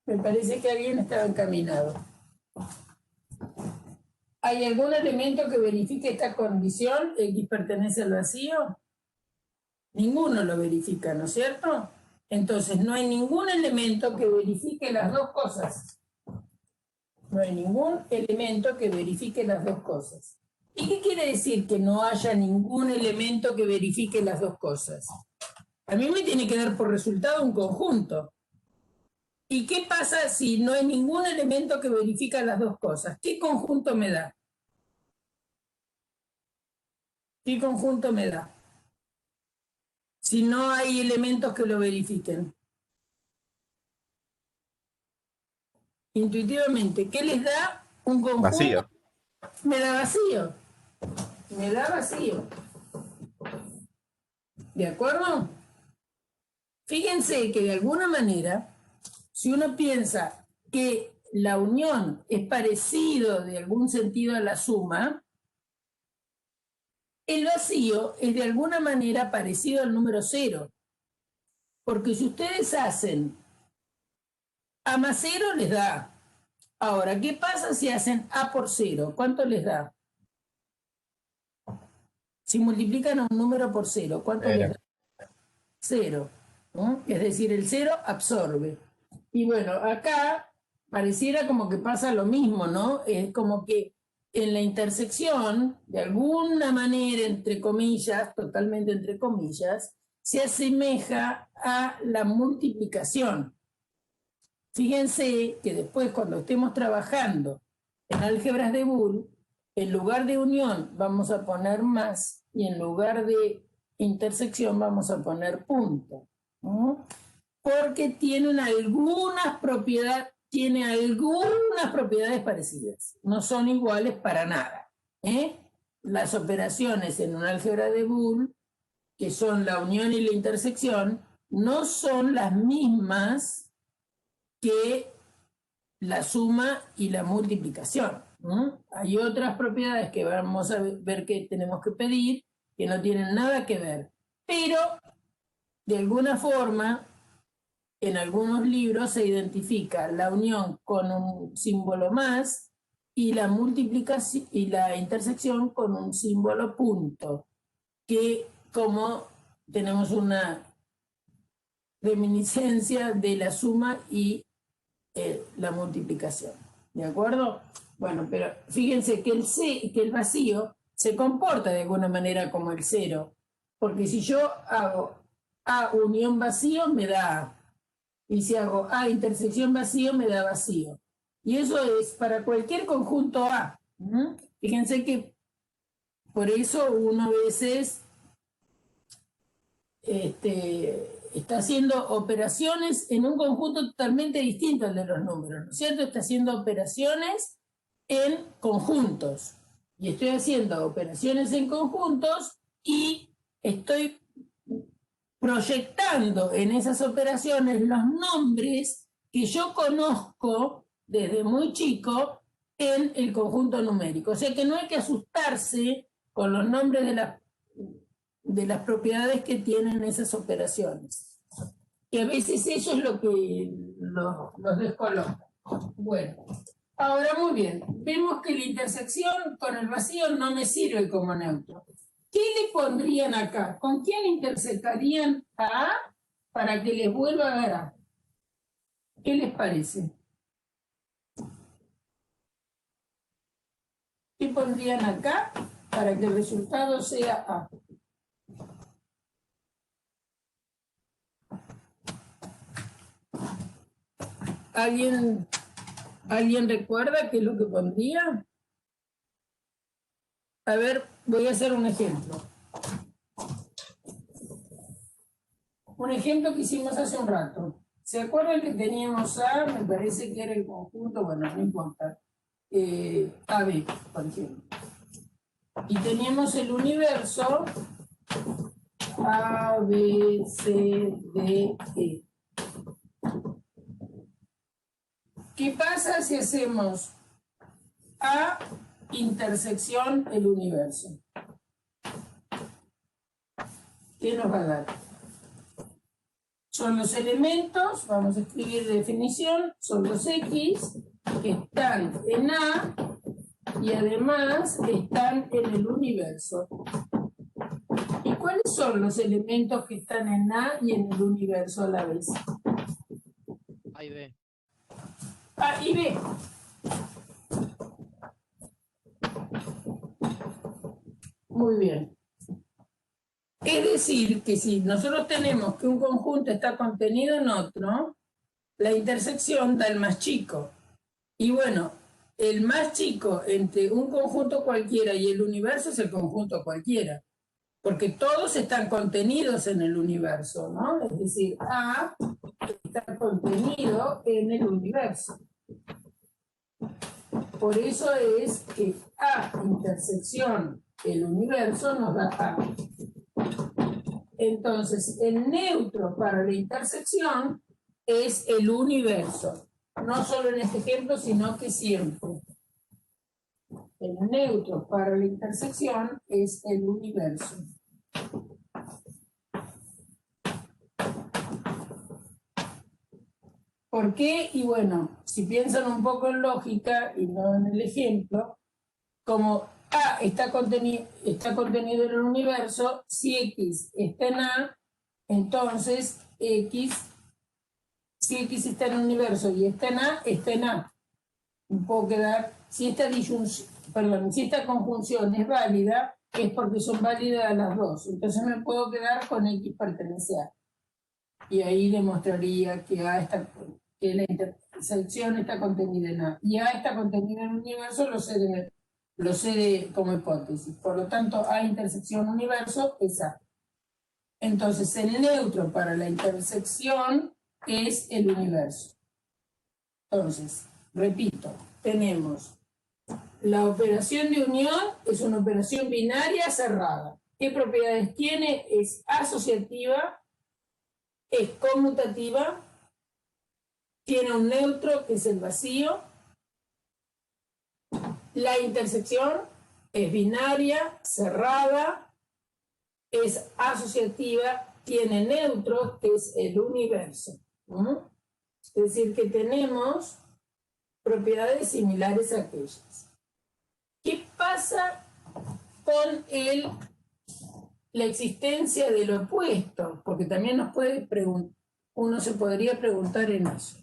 Me parece que alguien estaba encaminado. ¿Hay algún elemento que verifique esta condición? ¿X pertenece al vacío? Ninguno lo verifica, ¿no es cierto? Entonces no hay ningún elemento que verifique las dos cosas. No hay ningún elemento que verifique las dos cosas. ¿Y qué quiere decir que no haya ningún elemento que verifique las dos cosas? A mí me tiene que dar por resultado un conjunto. ¿Y qué pasa si no hay ningún elemento que verifica las dos cosas? ¿Qué conjunto me da? ¿Qué conjunto me da? Si no hay elementos que lo verifiquen. Intuitivamente, ¿qué les da un conjunto? Vacío. Me da vacío. Me da vacío. ¿De acuerdo? Fíjense que de alguna manera, si uno piensa que la unión es parecido de algún sentido a la suma, el vacío es de alguna manera parecido al número cero. Porque si ustedes hacen A más 0 les da. Ahora, ¿qué pasa si hacen A por 0? ¿Cuánto les da? Si multiplican a un número por 0, ¿cuánto les da? 0. ¿No? Es decir, el 0 absorbe. Y bueno, acá pareciera como que pasa lo mismo, ¿no? Es como que en la intersección, de alguna manera, entre comillas, totalmente entre comillas, se asemeja a la multiplicación. Fíjense que después, cuando estemos trabajando en álgebras de Boole, en lugar de unión vamos a poner más y en lugar de intersección vamos a poner punto. ¿No? Porque tienen algunas propiedades parecidas. No son iguales para nada. Las operaciones en un álgebra de Boole, que son la unión y la intersección, no son las mismas que la suma y la multiplicación. Hay otras propiedades que vamos a ver que tenemos que pedir que no tienen nada que ver, pero de alguna forma en algunos libros se identifica la unión con un símbolo más y la multiplicación y la intersección con un símbolo punto, que como tenemos una reminiscencia de la suma y la multiplicación. ¿De acuerdo? Bueno, pero fíjense que el vacío se comporta de alguna manera como el cero, porque si yo hago A unión vacío me da A, y si hago A intersección vacío me da vacío. Y eso es para cualquier conjunto A. Fíjense que por eso uno a veces está haciendo operaciones en un conjunto totalmente distinto al de los números, ¿no es cierto? Está haciendo operaciones en conjuntos. Y estoy haciendo operaciones en conjuntos y estoy proyectando en esas operaciones los nombres que yo conozco desde muy chico en el conjunto numérico. O sea que no hay que asustarse con los nombres de las propiedades que tienen esas operaciones. Que a veces eso es lo que los descoloca. Bueno, ahora muy bien, vemos que la intersección con el vacío no me sirve como neutro. ¿Qué le pondrían acá? ¿Con quién intersectarían a A para que les vuelva a dar A? ¿Qué les parece? ¿Qué pondrían acá para que el resultado sea A? ¿Alguien recuerda qué es lo que pondría? A ver, voy a hacer un ejemplo. un ejemplo que hicimos hace un rato. ¿Se acuerdan que teníamos A? Me parece que era el conjunto, bueno, no importa. AB, por ejemplo. Y teníamos el universo A, B, C, D, E. ¿Qué pasa si hacemos A intersección el universo? ¿Qué nos va a dar? Son los elementos, vamos a escribir definición, son los X que están en A y además están en el universo. ¿Y cuáles son los elementos que están en A y en el universo a la vez? A y B. A y B. Muy bien. Es decir, que si nosotros tenemos que un conjunto está contenido en otro, la intersección da el más chico. Y bueno, el más chico entre un conjunto cualquiera y el universo es el conjunto cualquiera. Porque todos están contenidos en el universo, ¿no? Es decir, A está contenido en el universo. Por eso es que A intersección el universo nos da A. Entonces, el neutro para la intersección es el universo. No solo en este ejemplo, sino que siempre. El neutro para la intersección es el universo. ¿Por qué? Y bueno, si piensan un poco en lógica y no en el ejemplo, como A está contenido en el universo, si X está en A, entonces si X está en el universo y está en A, está en A. Me puedo quedar, si esta conjunción es válida, es porque son válidas las dos. Entonces me puedo quedar con X pertenece a. Y ahí demostraría que que la intersección está contenida en A. Y A está contenida en el universo, lo sé como hipótesis. Por lo tanto, A intersección universo es A. Entonces, el neutro para la intersección es el universo. Entonces, repito, tenemos la operación de unión, es una operación binaria cerrada. ¿Qué propiedades tiene? Es asociativa, es conmutativa, tiene un neutro que es el vacío. La intersección es binaria, cerrada, es asociativa, tiene neutro que es el universo. Es decir, que tenemos propiedades similares a aquellas. ¿Qué pasa con la existencia del opuesto? Porque también uno se podría preguntar en eso.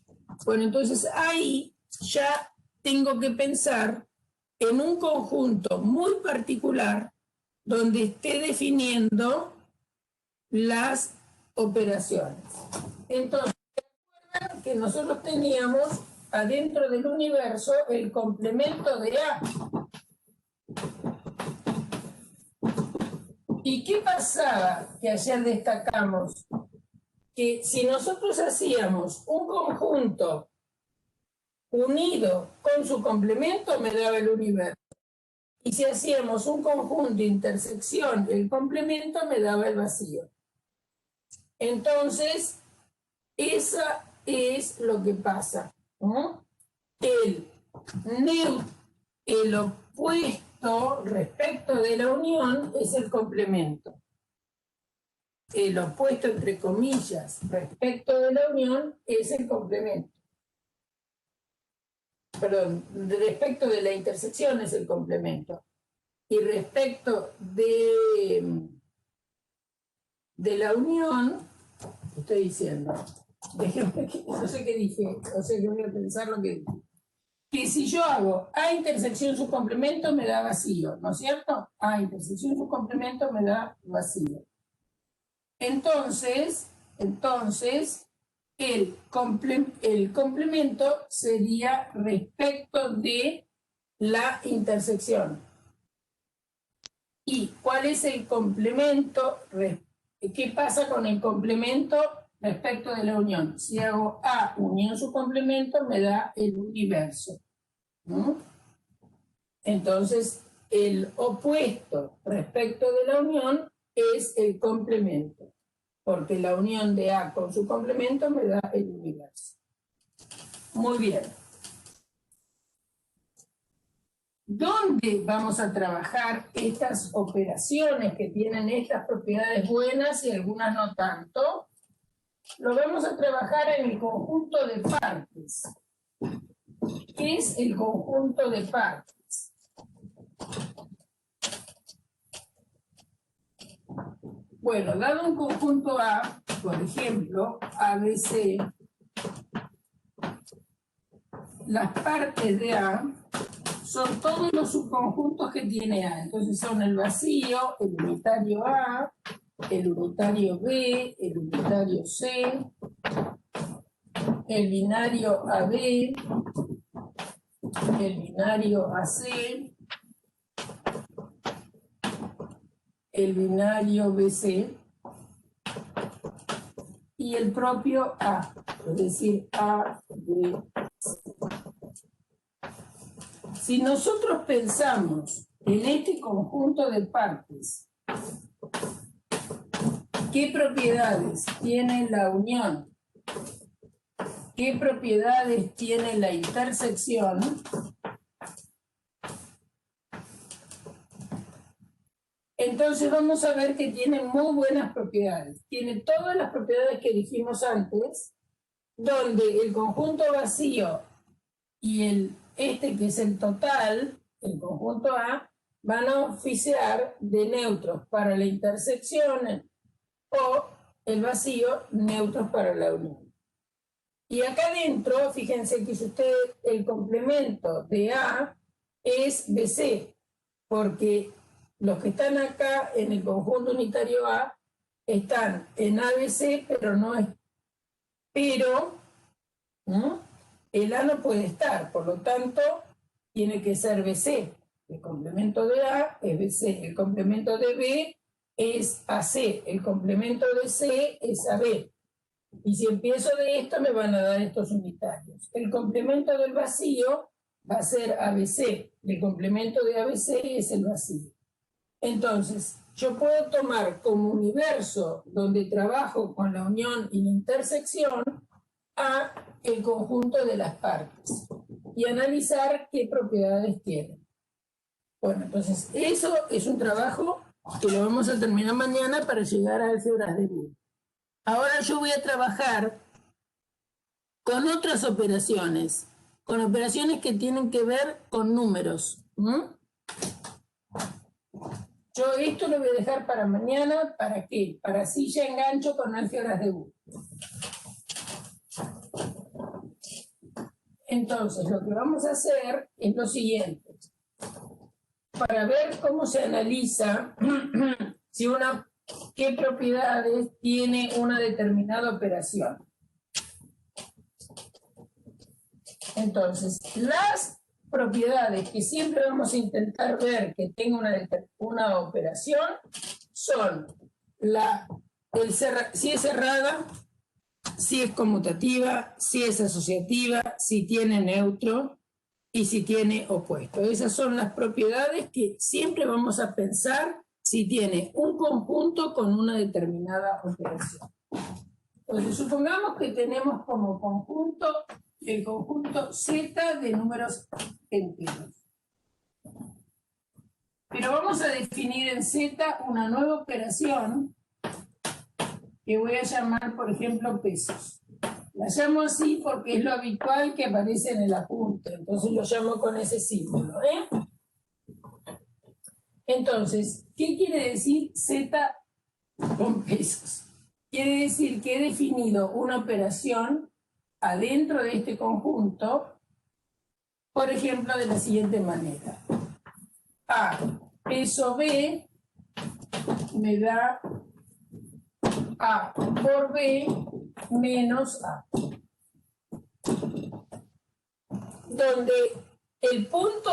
Bueno, entonces ahí ya tengo que pensar en un conjunto muy particular donde esté definiendo las operaciones. Entonces, recuerdan que nosotros teníamos adentro del universo el complemento de A. ¿Y qué pasaba que ayer destacamos? Que si nosotros hacíamos un conjunto unido con su complemento, me daba el universo. Y si hacíamos un conjunto intersección, el complemento me daba el vacío. Entonces, esa es lo que pasa, ¿no? El opuesto respecto de la unión es el complemento. El opuesto, entre comillas, respecto de la unión es el complemento. Perdón, respecto de la intersección es el complemento. Y respecto de la unión, estoy diciendo, déjenme que, no sé qué dije, o sea que voy a pensar lo que dije. Que si yo hago A intersección su complemento me da vacío, ¿no es cierto? A intersección su complemento me da vacío. Entonces el complemento sería respecto de la intersección. ¿Y cuál es el complemento ¿qué pasa con el complemento respecto de la unión? Si hago A unión su complemento, me da el universo. ¿No? Entonces, el opuesto respecto de la unión es el complemento, porque la unión de A con su complemento me da el universo. Muy bien. ¿Dónde vamos a trabajar estas operaciones que tienen estas propiedades buenas y algunas no tanto? Lo vamos a trabajar en el conjunto de partes. ¿Qué es el conjunto de partes? Bueno, dado un conjunto A, por ejemplo, ABC, las partes de A son todos los subconjuntos que tiene A. Entonces son el vacío, el unitario A, el unitario B, el unitario C, el binario AB, el binario AC, el binario BC y el propio A, es decir, A, B, C. Si nosotros pensamos en este conjunto de partes, ¿qué propiedades tiene la unión? ¿Qué propiedades tiene la intersección? Entonces vamos a ver que tiene muy buenas propiedades. Tiene todas las propiedades que dijimos antes, donde el conjunto vacío y este que es el total, el conjunto A, van a oficiar de neutros para la intersección o el vacío neutros para la unión. Y acá adentro, fíjense que si usted, el complemento de A es BC, porque los que están acá en el conjunto unitario A están en ABC, pero no es. Pero el A no puede estar, por lo tanto, tiene que ser BC. El complemento de A es BC, el complemento de B es AC, el complemento de C es AB. Y si empiezo de esto, me van a dar estos unitarios. El complemento del vacío va a ser ABC, el complemento de ABC es el vacío. Entonces, yo puedo tomar como universo donde trabajo con la unión y la intersección a el conjunto de las partes y analizar qué propiedades tienen. Bueno, entonces eso es un trabajo que lo vamos a terminar mañana para llegar a álgebras de Boole. Ahora yo voy a trabajar con otras operaciones, con operaciones que tienen que ver con números. Yo esto lo voy a dejar para mañana, ¿para qué? Para así ya engancho con álgebras de Boole. Entonces, lo que vamos a hacer es lo siguiente. Para ver cómo se analiza qué propiedades tiene una determinada operación. Entonces, las propiedades que siempre vamos a intentar ver que tenga una operación son si es cerrada, si es conmutativa, si es asociativa, si tiene neutro y si tiene opuesto. Esas son las propiedades que siempre vamos a pensar si tiene un conjunto con una determinada operación. Entonces, supongamos que tenemos como conjunto el conjunto Z de números enteros. Pero vamos a definir en Z una nueva operación que voy a llamar, por ejemplo, pesos. La llamo así porque es lo habitual que aparece en el apunte, entonces lo llamo con ese símbolo. Entonces, ¿qué quiere decir Z con pesos? Quiere decir que he definido una operación adentro de este conjunto, por ejemplo, de la siguiente manera. A peso B me da A por B menos A. Donde el punto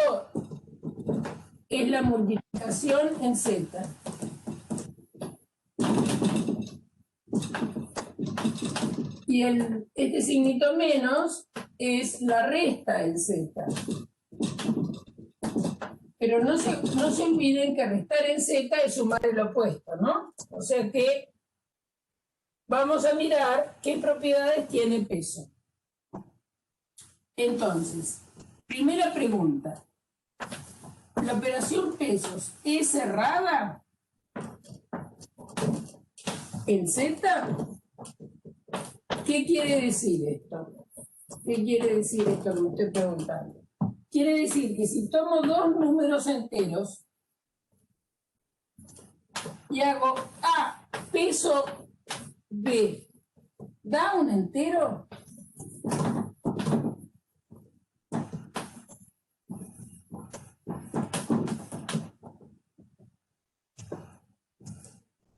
es la multiplicación en Z. Y este signito menos es la resta del z. Pero no se olviden que restar en z es sumar el opuesto, ¿no? O sea que vamos a mirar qué propiedades tiene peso. Entonces, primera pregunta. ¿La operación pesos es cerrada en z? ¿Qué quiere decir esto? ¿Qué quiere decir esto que me estoy preguntando? Quiere decir que si tomo dos números enteros y hago A peso B, ¿da un entero?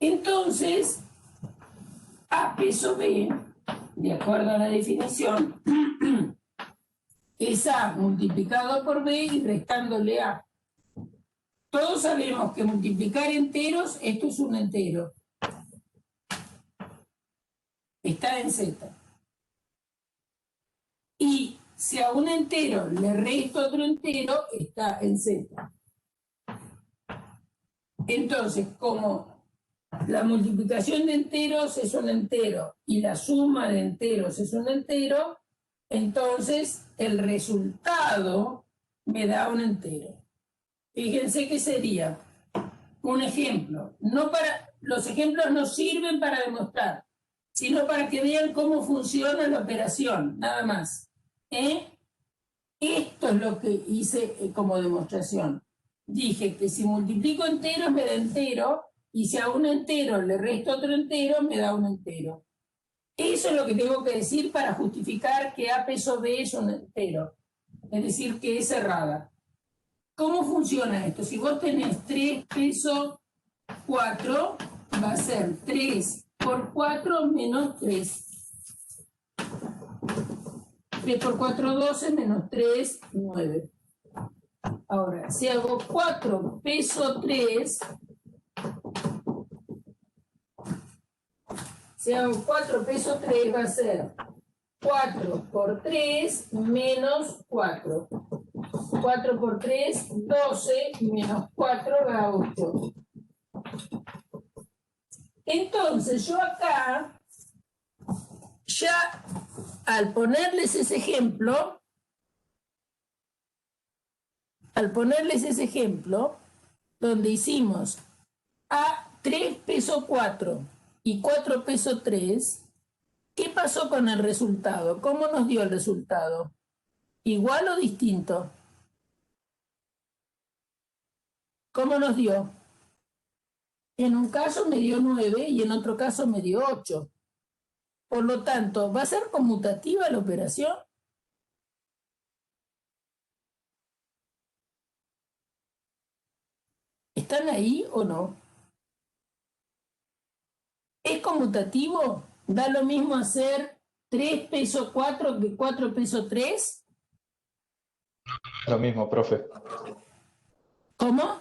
Entonces, A peso B, de acuerdo a la definición, es A multiplicado por B y restándole A. Todos sabemos que multiplicar enteros, esto es un entero. Está en Z. Y si a un entero le resto otro entero, está en Z. Entonces, como la multiplicación de enteros es un entero y la suma de enteros es un entero, entonces el resultado me da un entero. Fíjense que sería un ejemplo. Los ejemplos no sirven para demostrar, sino para que vean cómo funciona la operación, nada más. Esto es lo que hice como demostración. Dije que si multiplico enteros me da entero, y si a un entero le resto otro entero, me da un entero. Eso es lo que tengo que decir para justificar que A peso B es un entero. Es decir, que es cerrada. ¿Cómo funciona esto? Si vos tenés 3 peso 4, va a ser 3 por 4 menos 3. 3 por 4, 12, menos 3, 9. Ahora, si hago 4 peso 3, si hago 4 peso 3 va a ser 4 por 3 menos 4. 4 por 3, 12, menos 4 da 8. Entonces, yo acá, ya al ponerles ese ejemplo, donde hicimos A 3 peso 4 y 4 peso 3, ¿qué pasó con el resultado? ¿Cómo nos dio el resultado? ¿Igual o distinto? ¿Cómo nos dio? En un caso me dio 9 y en otro caso me dio 8. Por lo tanto, ¿va a ser conmutativa la operación? ¿Están ahí o no? ¿Es conmutativo? ¿Da lo mismo hacer 3 peso 4 que 4 peso 3? Lo mismo, profe. ¿Cómo?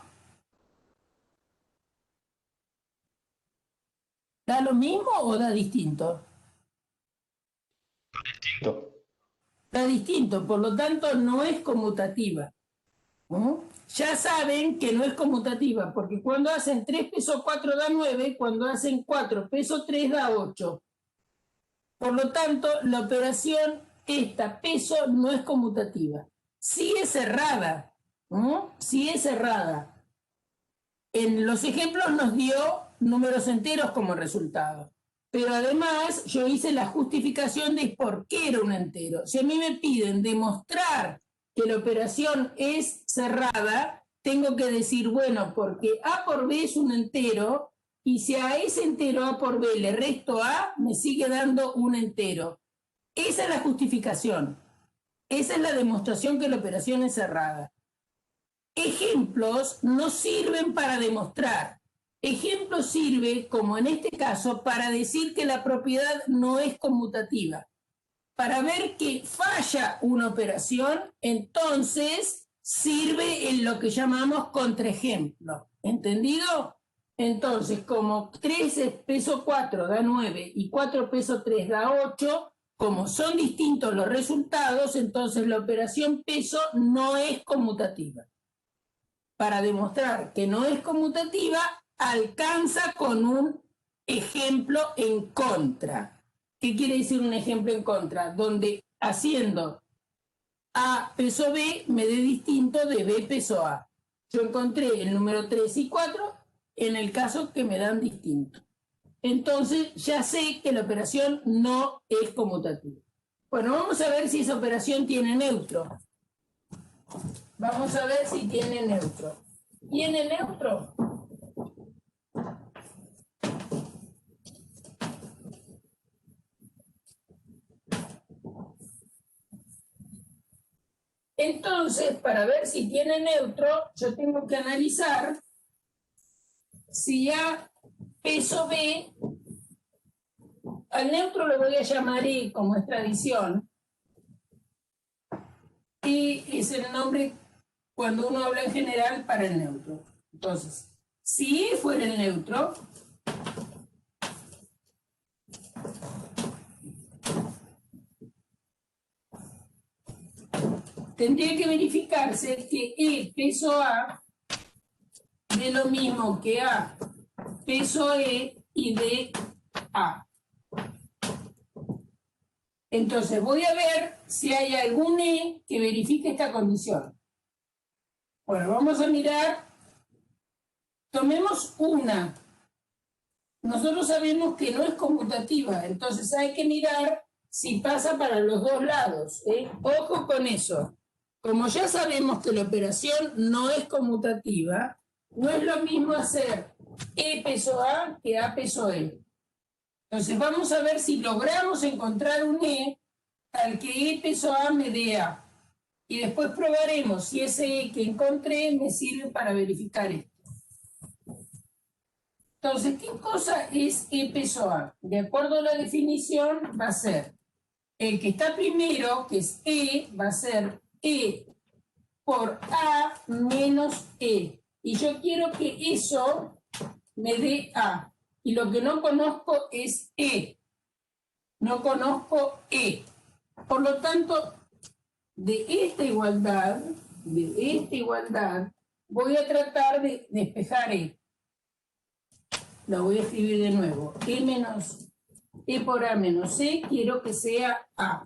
¿Da lo mismo o da distinto? Distinto. Da distinto, por lo tanto no es conmutativa. Ya saben que no es conmutativa, porque cuando hacen 3 peso 4 da 9, cuando hacen 4 peso 3 da 8. Por lo tanto, la operación esta peso no es conmutativa. Sí es cerrada. Sí es cerrada. En los ejemplos nos dio números enteros como resultado. Pero además yo hice la justificación de por qué era un entero. Si a mí me piden demostrar que la operación es cerrada, tengo que decir, bueno, porque A por B es un entero, y si a ese entero A por B le resto A, me sigue dando un entero. Esa es la justificación. Esa es la demostración que la operación es cerrada. Ejemplos no sirven para demostrar. Ejemplo sirve, como en este caso, para decir que la propiedad no es conmutativa. Para ver que falla una operación, entonces sirve en lo que llamamos contraejemplo. ¿Entendido? Entonces, como 3 es peso 4 da 9 y 4 peso 3 da 8, como son distintos los resultados, entonces la operación peso no es conmutativa. Para demostrar que no es conmutativa, alcanza con un ejemplo en contra. ¿Qué quiere decir un ejemplo en contra? Donde haciendo A peso B me dé distinto de B peso A. Yo encontré el número 3 y 4 en el caso que me dan distinto. Entonces ya sé que la operación no es conmutativa. Bueno, vamos a ver si esa operación tiene neutro. Vamos a ver si tiene neutro. ¿Tiene neutro? Entonces, para ver si tiene neutro, yo tengo que analizar si A peso B, al neutro lo voy a llamar E como es tradición. E es el nombre cuando uno habla en general para el neutro. Entonces, si E fuera el neutro, tendría que verificarse que E peso A dé lo mismo que A peso E y de A. Entonces voy a ver si hay algún E que verifique esta condición. Bueno, vamos a mirar. Tomemos una. Nosotros sabemos que no es conmutativa, entonces hay que mirar si pasa para los dos lados. Ojo con eso. Como ya sabemos que la operación no es conmutativa, no es lo mismo hacer E peso A que A peso E. Entonces vamos a ver si logramos encontrar un E al que E peso A me dé A. Y después probaremos si ese E que encontré me sirve para verificar esto. Entonces, ¿qué cosa es E peso A? De acuerdo a la definición, va a ser el que está primero, que es E, va a ser E por A menos E. Y yo quiero que eso me dé A. Y lo que no conozco es E. No conozco E. Por lo tanto, de esta igualdad, voy a tratar de despejar E. La voy a escribir de nuevo. E menos E por A menos E, quiero que sea A.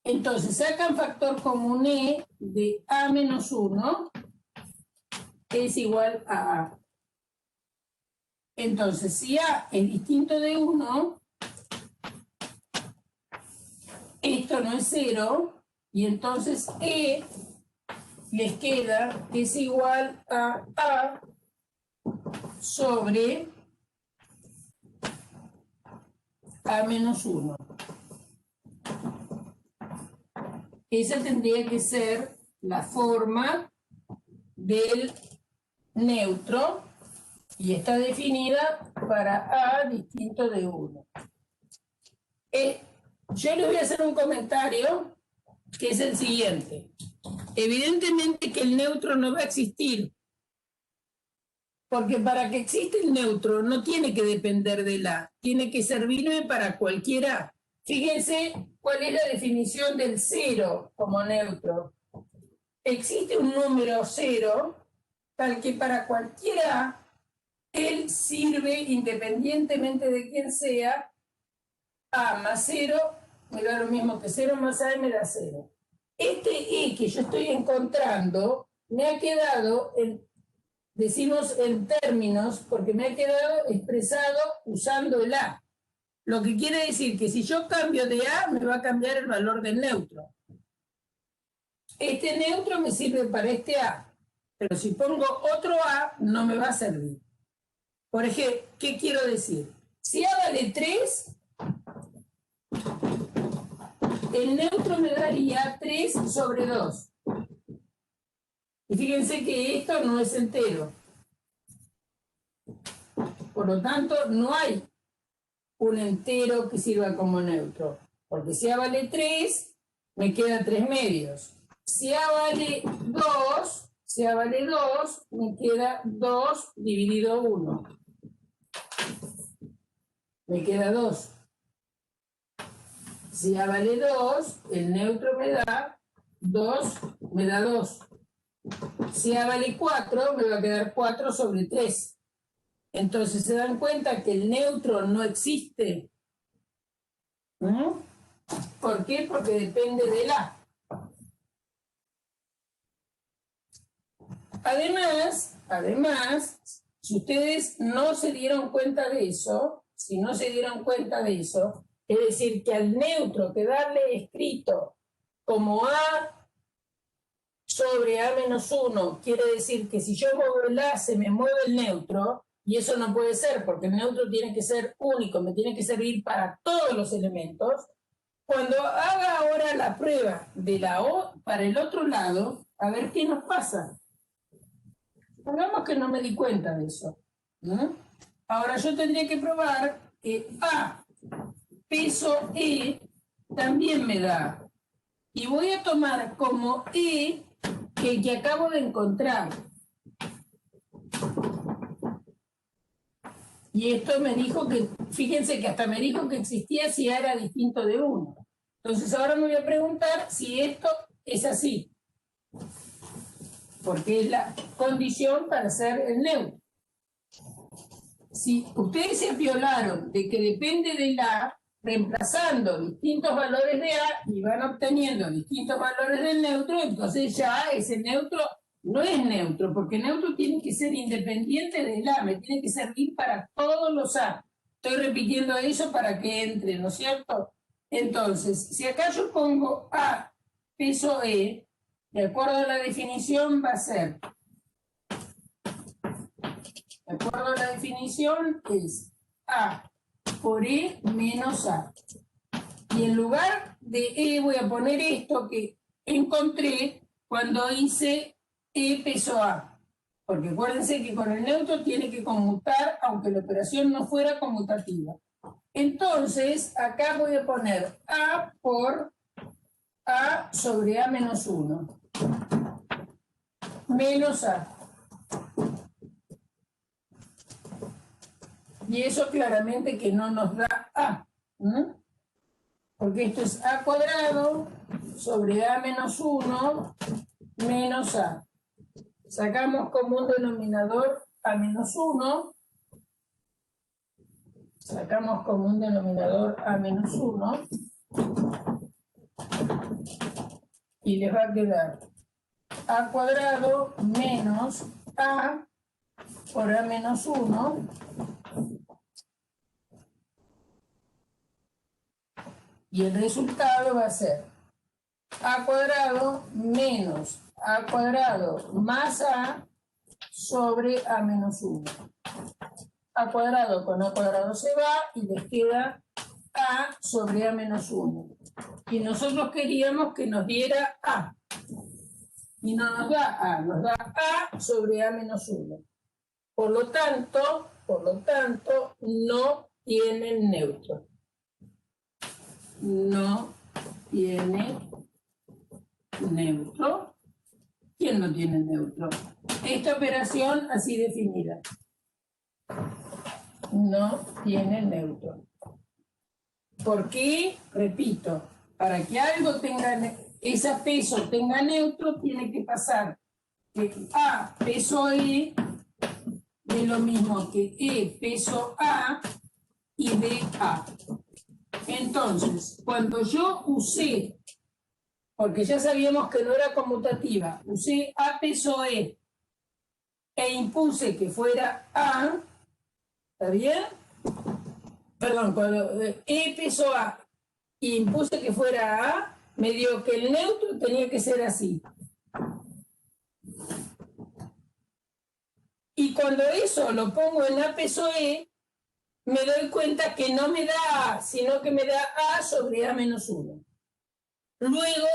Entonces, sacan factor común E de A menos 1 es igual a A. Entonces, si A es distinto de 1, esto no es 0, y entonces E les queda que es igual a A sobre A menos 1. Esa tendría que ser la forma del neutro y está definida para A distinto de 1. Yo les voy a hacer un comentario que es el siguiente. Evidentemente que el neutro no va a existir, porque para que exista el neutro no tiene que depender del A, tiene que servirme para cualquier A. Fíjense cuál es la definición del 0 como neutro. Existe un número 0 tal que para cualquier A, él sirve independientemente de quién sea. A más 0 me da lo mismo que 0 más A me da 0. Este E que yo estoy encontrando me ha quedado, decimos en términos, porque me ha quedado expresado usando el A. Lo que quiere decir que si yo cambio de A, me va a cambiar el valor del neutro. Este neutro me sirve para este A, pero si pongo otro A, no me va a servir. Por ejemplo, ¿qué quiero decir? Si A vale 3, el neutro me daría 3 sobre 2. Y fíjense que esto no es entero. Por lo tanto, no hay un entero que sirva como neutro. Porque si A vale 3, me queda 3 medios. Si A vale 2, Si A vale 2, me queda 2 dividido 1. Me queda 2. Si A vale 2, el neutro me da 2, me da 2. Si A vale 4, me va a quedar 4 sobre 3. Entonces, ¿se dan cuenta que el neutro no existe? ¿Mm? ¿Por qué? Porque depende del A. Además, si ustedes no se dieron cuenta de eso, si no se dieron cuenta de eso, es decir, que al neutro quedarle escrito como A sobre A menos 1, quiere decir que si yo muevo el A, se me mueve el neutro, y eso no puede ser, porque el neutro tiene que ser único, me tiene que servir para todos los elementos. Cuando haga ahora la prueba de la O para el otro lado, a ver qué nos pasa. Pongamos que no me di cuenta de eso. ¿No? Ahora yo tendría que probar que A peso E también me da. Y voy a tomar como E que acabo de encontrar. Y esto me dijo que, fíjense que hasta me dijo que existía si A era distinto de 1. Entonces ahora me voy a preguntar si esto es así. Porque es la condición para ser el neutro. Si ustedes se violaron de que depende de la, reemplazando distintos valores de A y van obteniendo distintos valores del neutro, entonces ya ese neutro no es neutro, porque neutro tiene que ser independiente del A, me tiene que servir para todos los A. Estoy repitiendo eso para que entre, ¿no es cierto? Entonces, si acá yo pongo A peso E, de acuerdo a la definición va a ser, de acuerdo a la definición es A por E menos A. Y en lugar de E voy a poner esto que encontré cuando hice E peso A. Porque acuérdense que con el neutro tiene que conmutar aunque la operación no fuera conmutativa. Entonces, acá voy a poner A por A sobre A menos 1. Menos A. Y eso claramente que no nos da A. ¿Mm? Porque esto es A cuadrado sobre A menos 1 menos A. Sacamos como un denominador A menos 1. Sacamos como un denominador A menos 1. Y les va a quedar A cuadrado menos A por A menos 1. Y el resultado va a ser A cuadrado menos A cuadrado más A sobre A menos 1. A cuadrado con A cuadrado se va y les queda A sobre A menos 1. Y nosotros queríamos que nos diera A. Y no nos da A, nos da A sobre A menos 1. Por lo tanto, no tiene neutro. No tiene neutro. ¿Quién no tiene neutro? Esta operación así definida. No tiene neutro. ¿Por qué? Repito, para que algo tenga, ese peso tenga neutro, tiene que pasar que A peso E de lo mismo que E peso A y de A. Entonces, cuando yo usé, porque ya sabíamos que no era conmutativa, usé A peso E e impuse que fuera A, ¿está bien? Perdón, cuando E peso A y impuse que fuera A, me dio que el neutro tenía que ser así. Y cuando eso lo pongo en A peso E, me doy cuenta que no me da A, sino que me da A sobre A menos 1. Luego,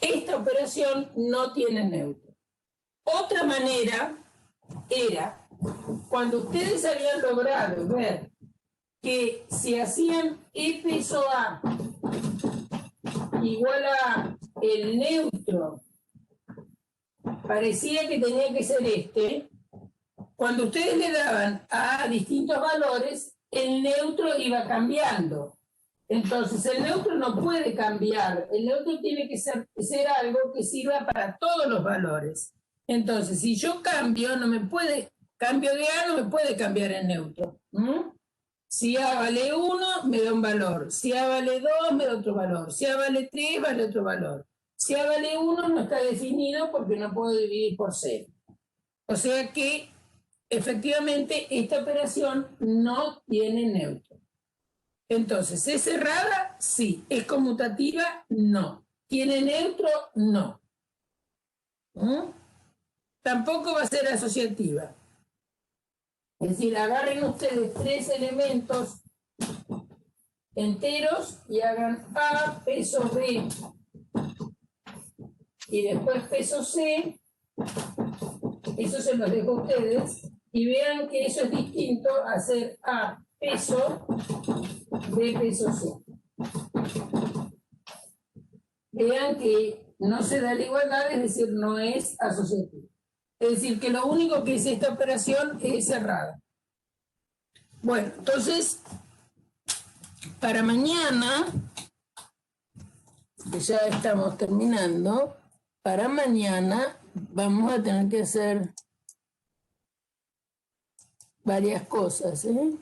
esta operación no tiene neutro. Otra manera era, cuando ustedes habían logrado ver que si hacían E peso A igual a el neutro parecía que tenía que ser este. Cuando ustedes le daban a distintos valores, el neutro iba cambiando. Entonces, el neutro no puede cambiar. El neutro tiene que ser algo que sirva para todos los valores. Entonces, si yo cambio, cambio de A, no me puede cambiar el neutro. Si A vale 1, me da un valor. Si A vale 2, me da otro valor. Si A vale 3, vale otro valor. Si A vale 1, no está definido porque no puedo dividir por 0. O sea que, efectivamente, esta operación no tiene neutro. Entonces, ¿es cerrada? Sí. ¿Es conmutativa? No. ¿Tiene neutro? No. Tampoco va a ser asociativa. Es decir, agarren ustedes 3 elementos enteros y hagan A peso B y después peso C. Eso se los dejo a ustedes y vean que eso es distinto a hacer A peso B peso C. Vean que no se da la igualdad, es decir, no es asociativo. Es decir, que lo único que es esta operación es cerrada. Bueno, entonces, para mañana, que ya estamos terminando, para mañana vamos a tener que hacer varias cosas, ¿eh?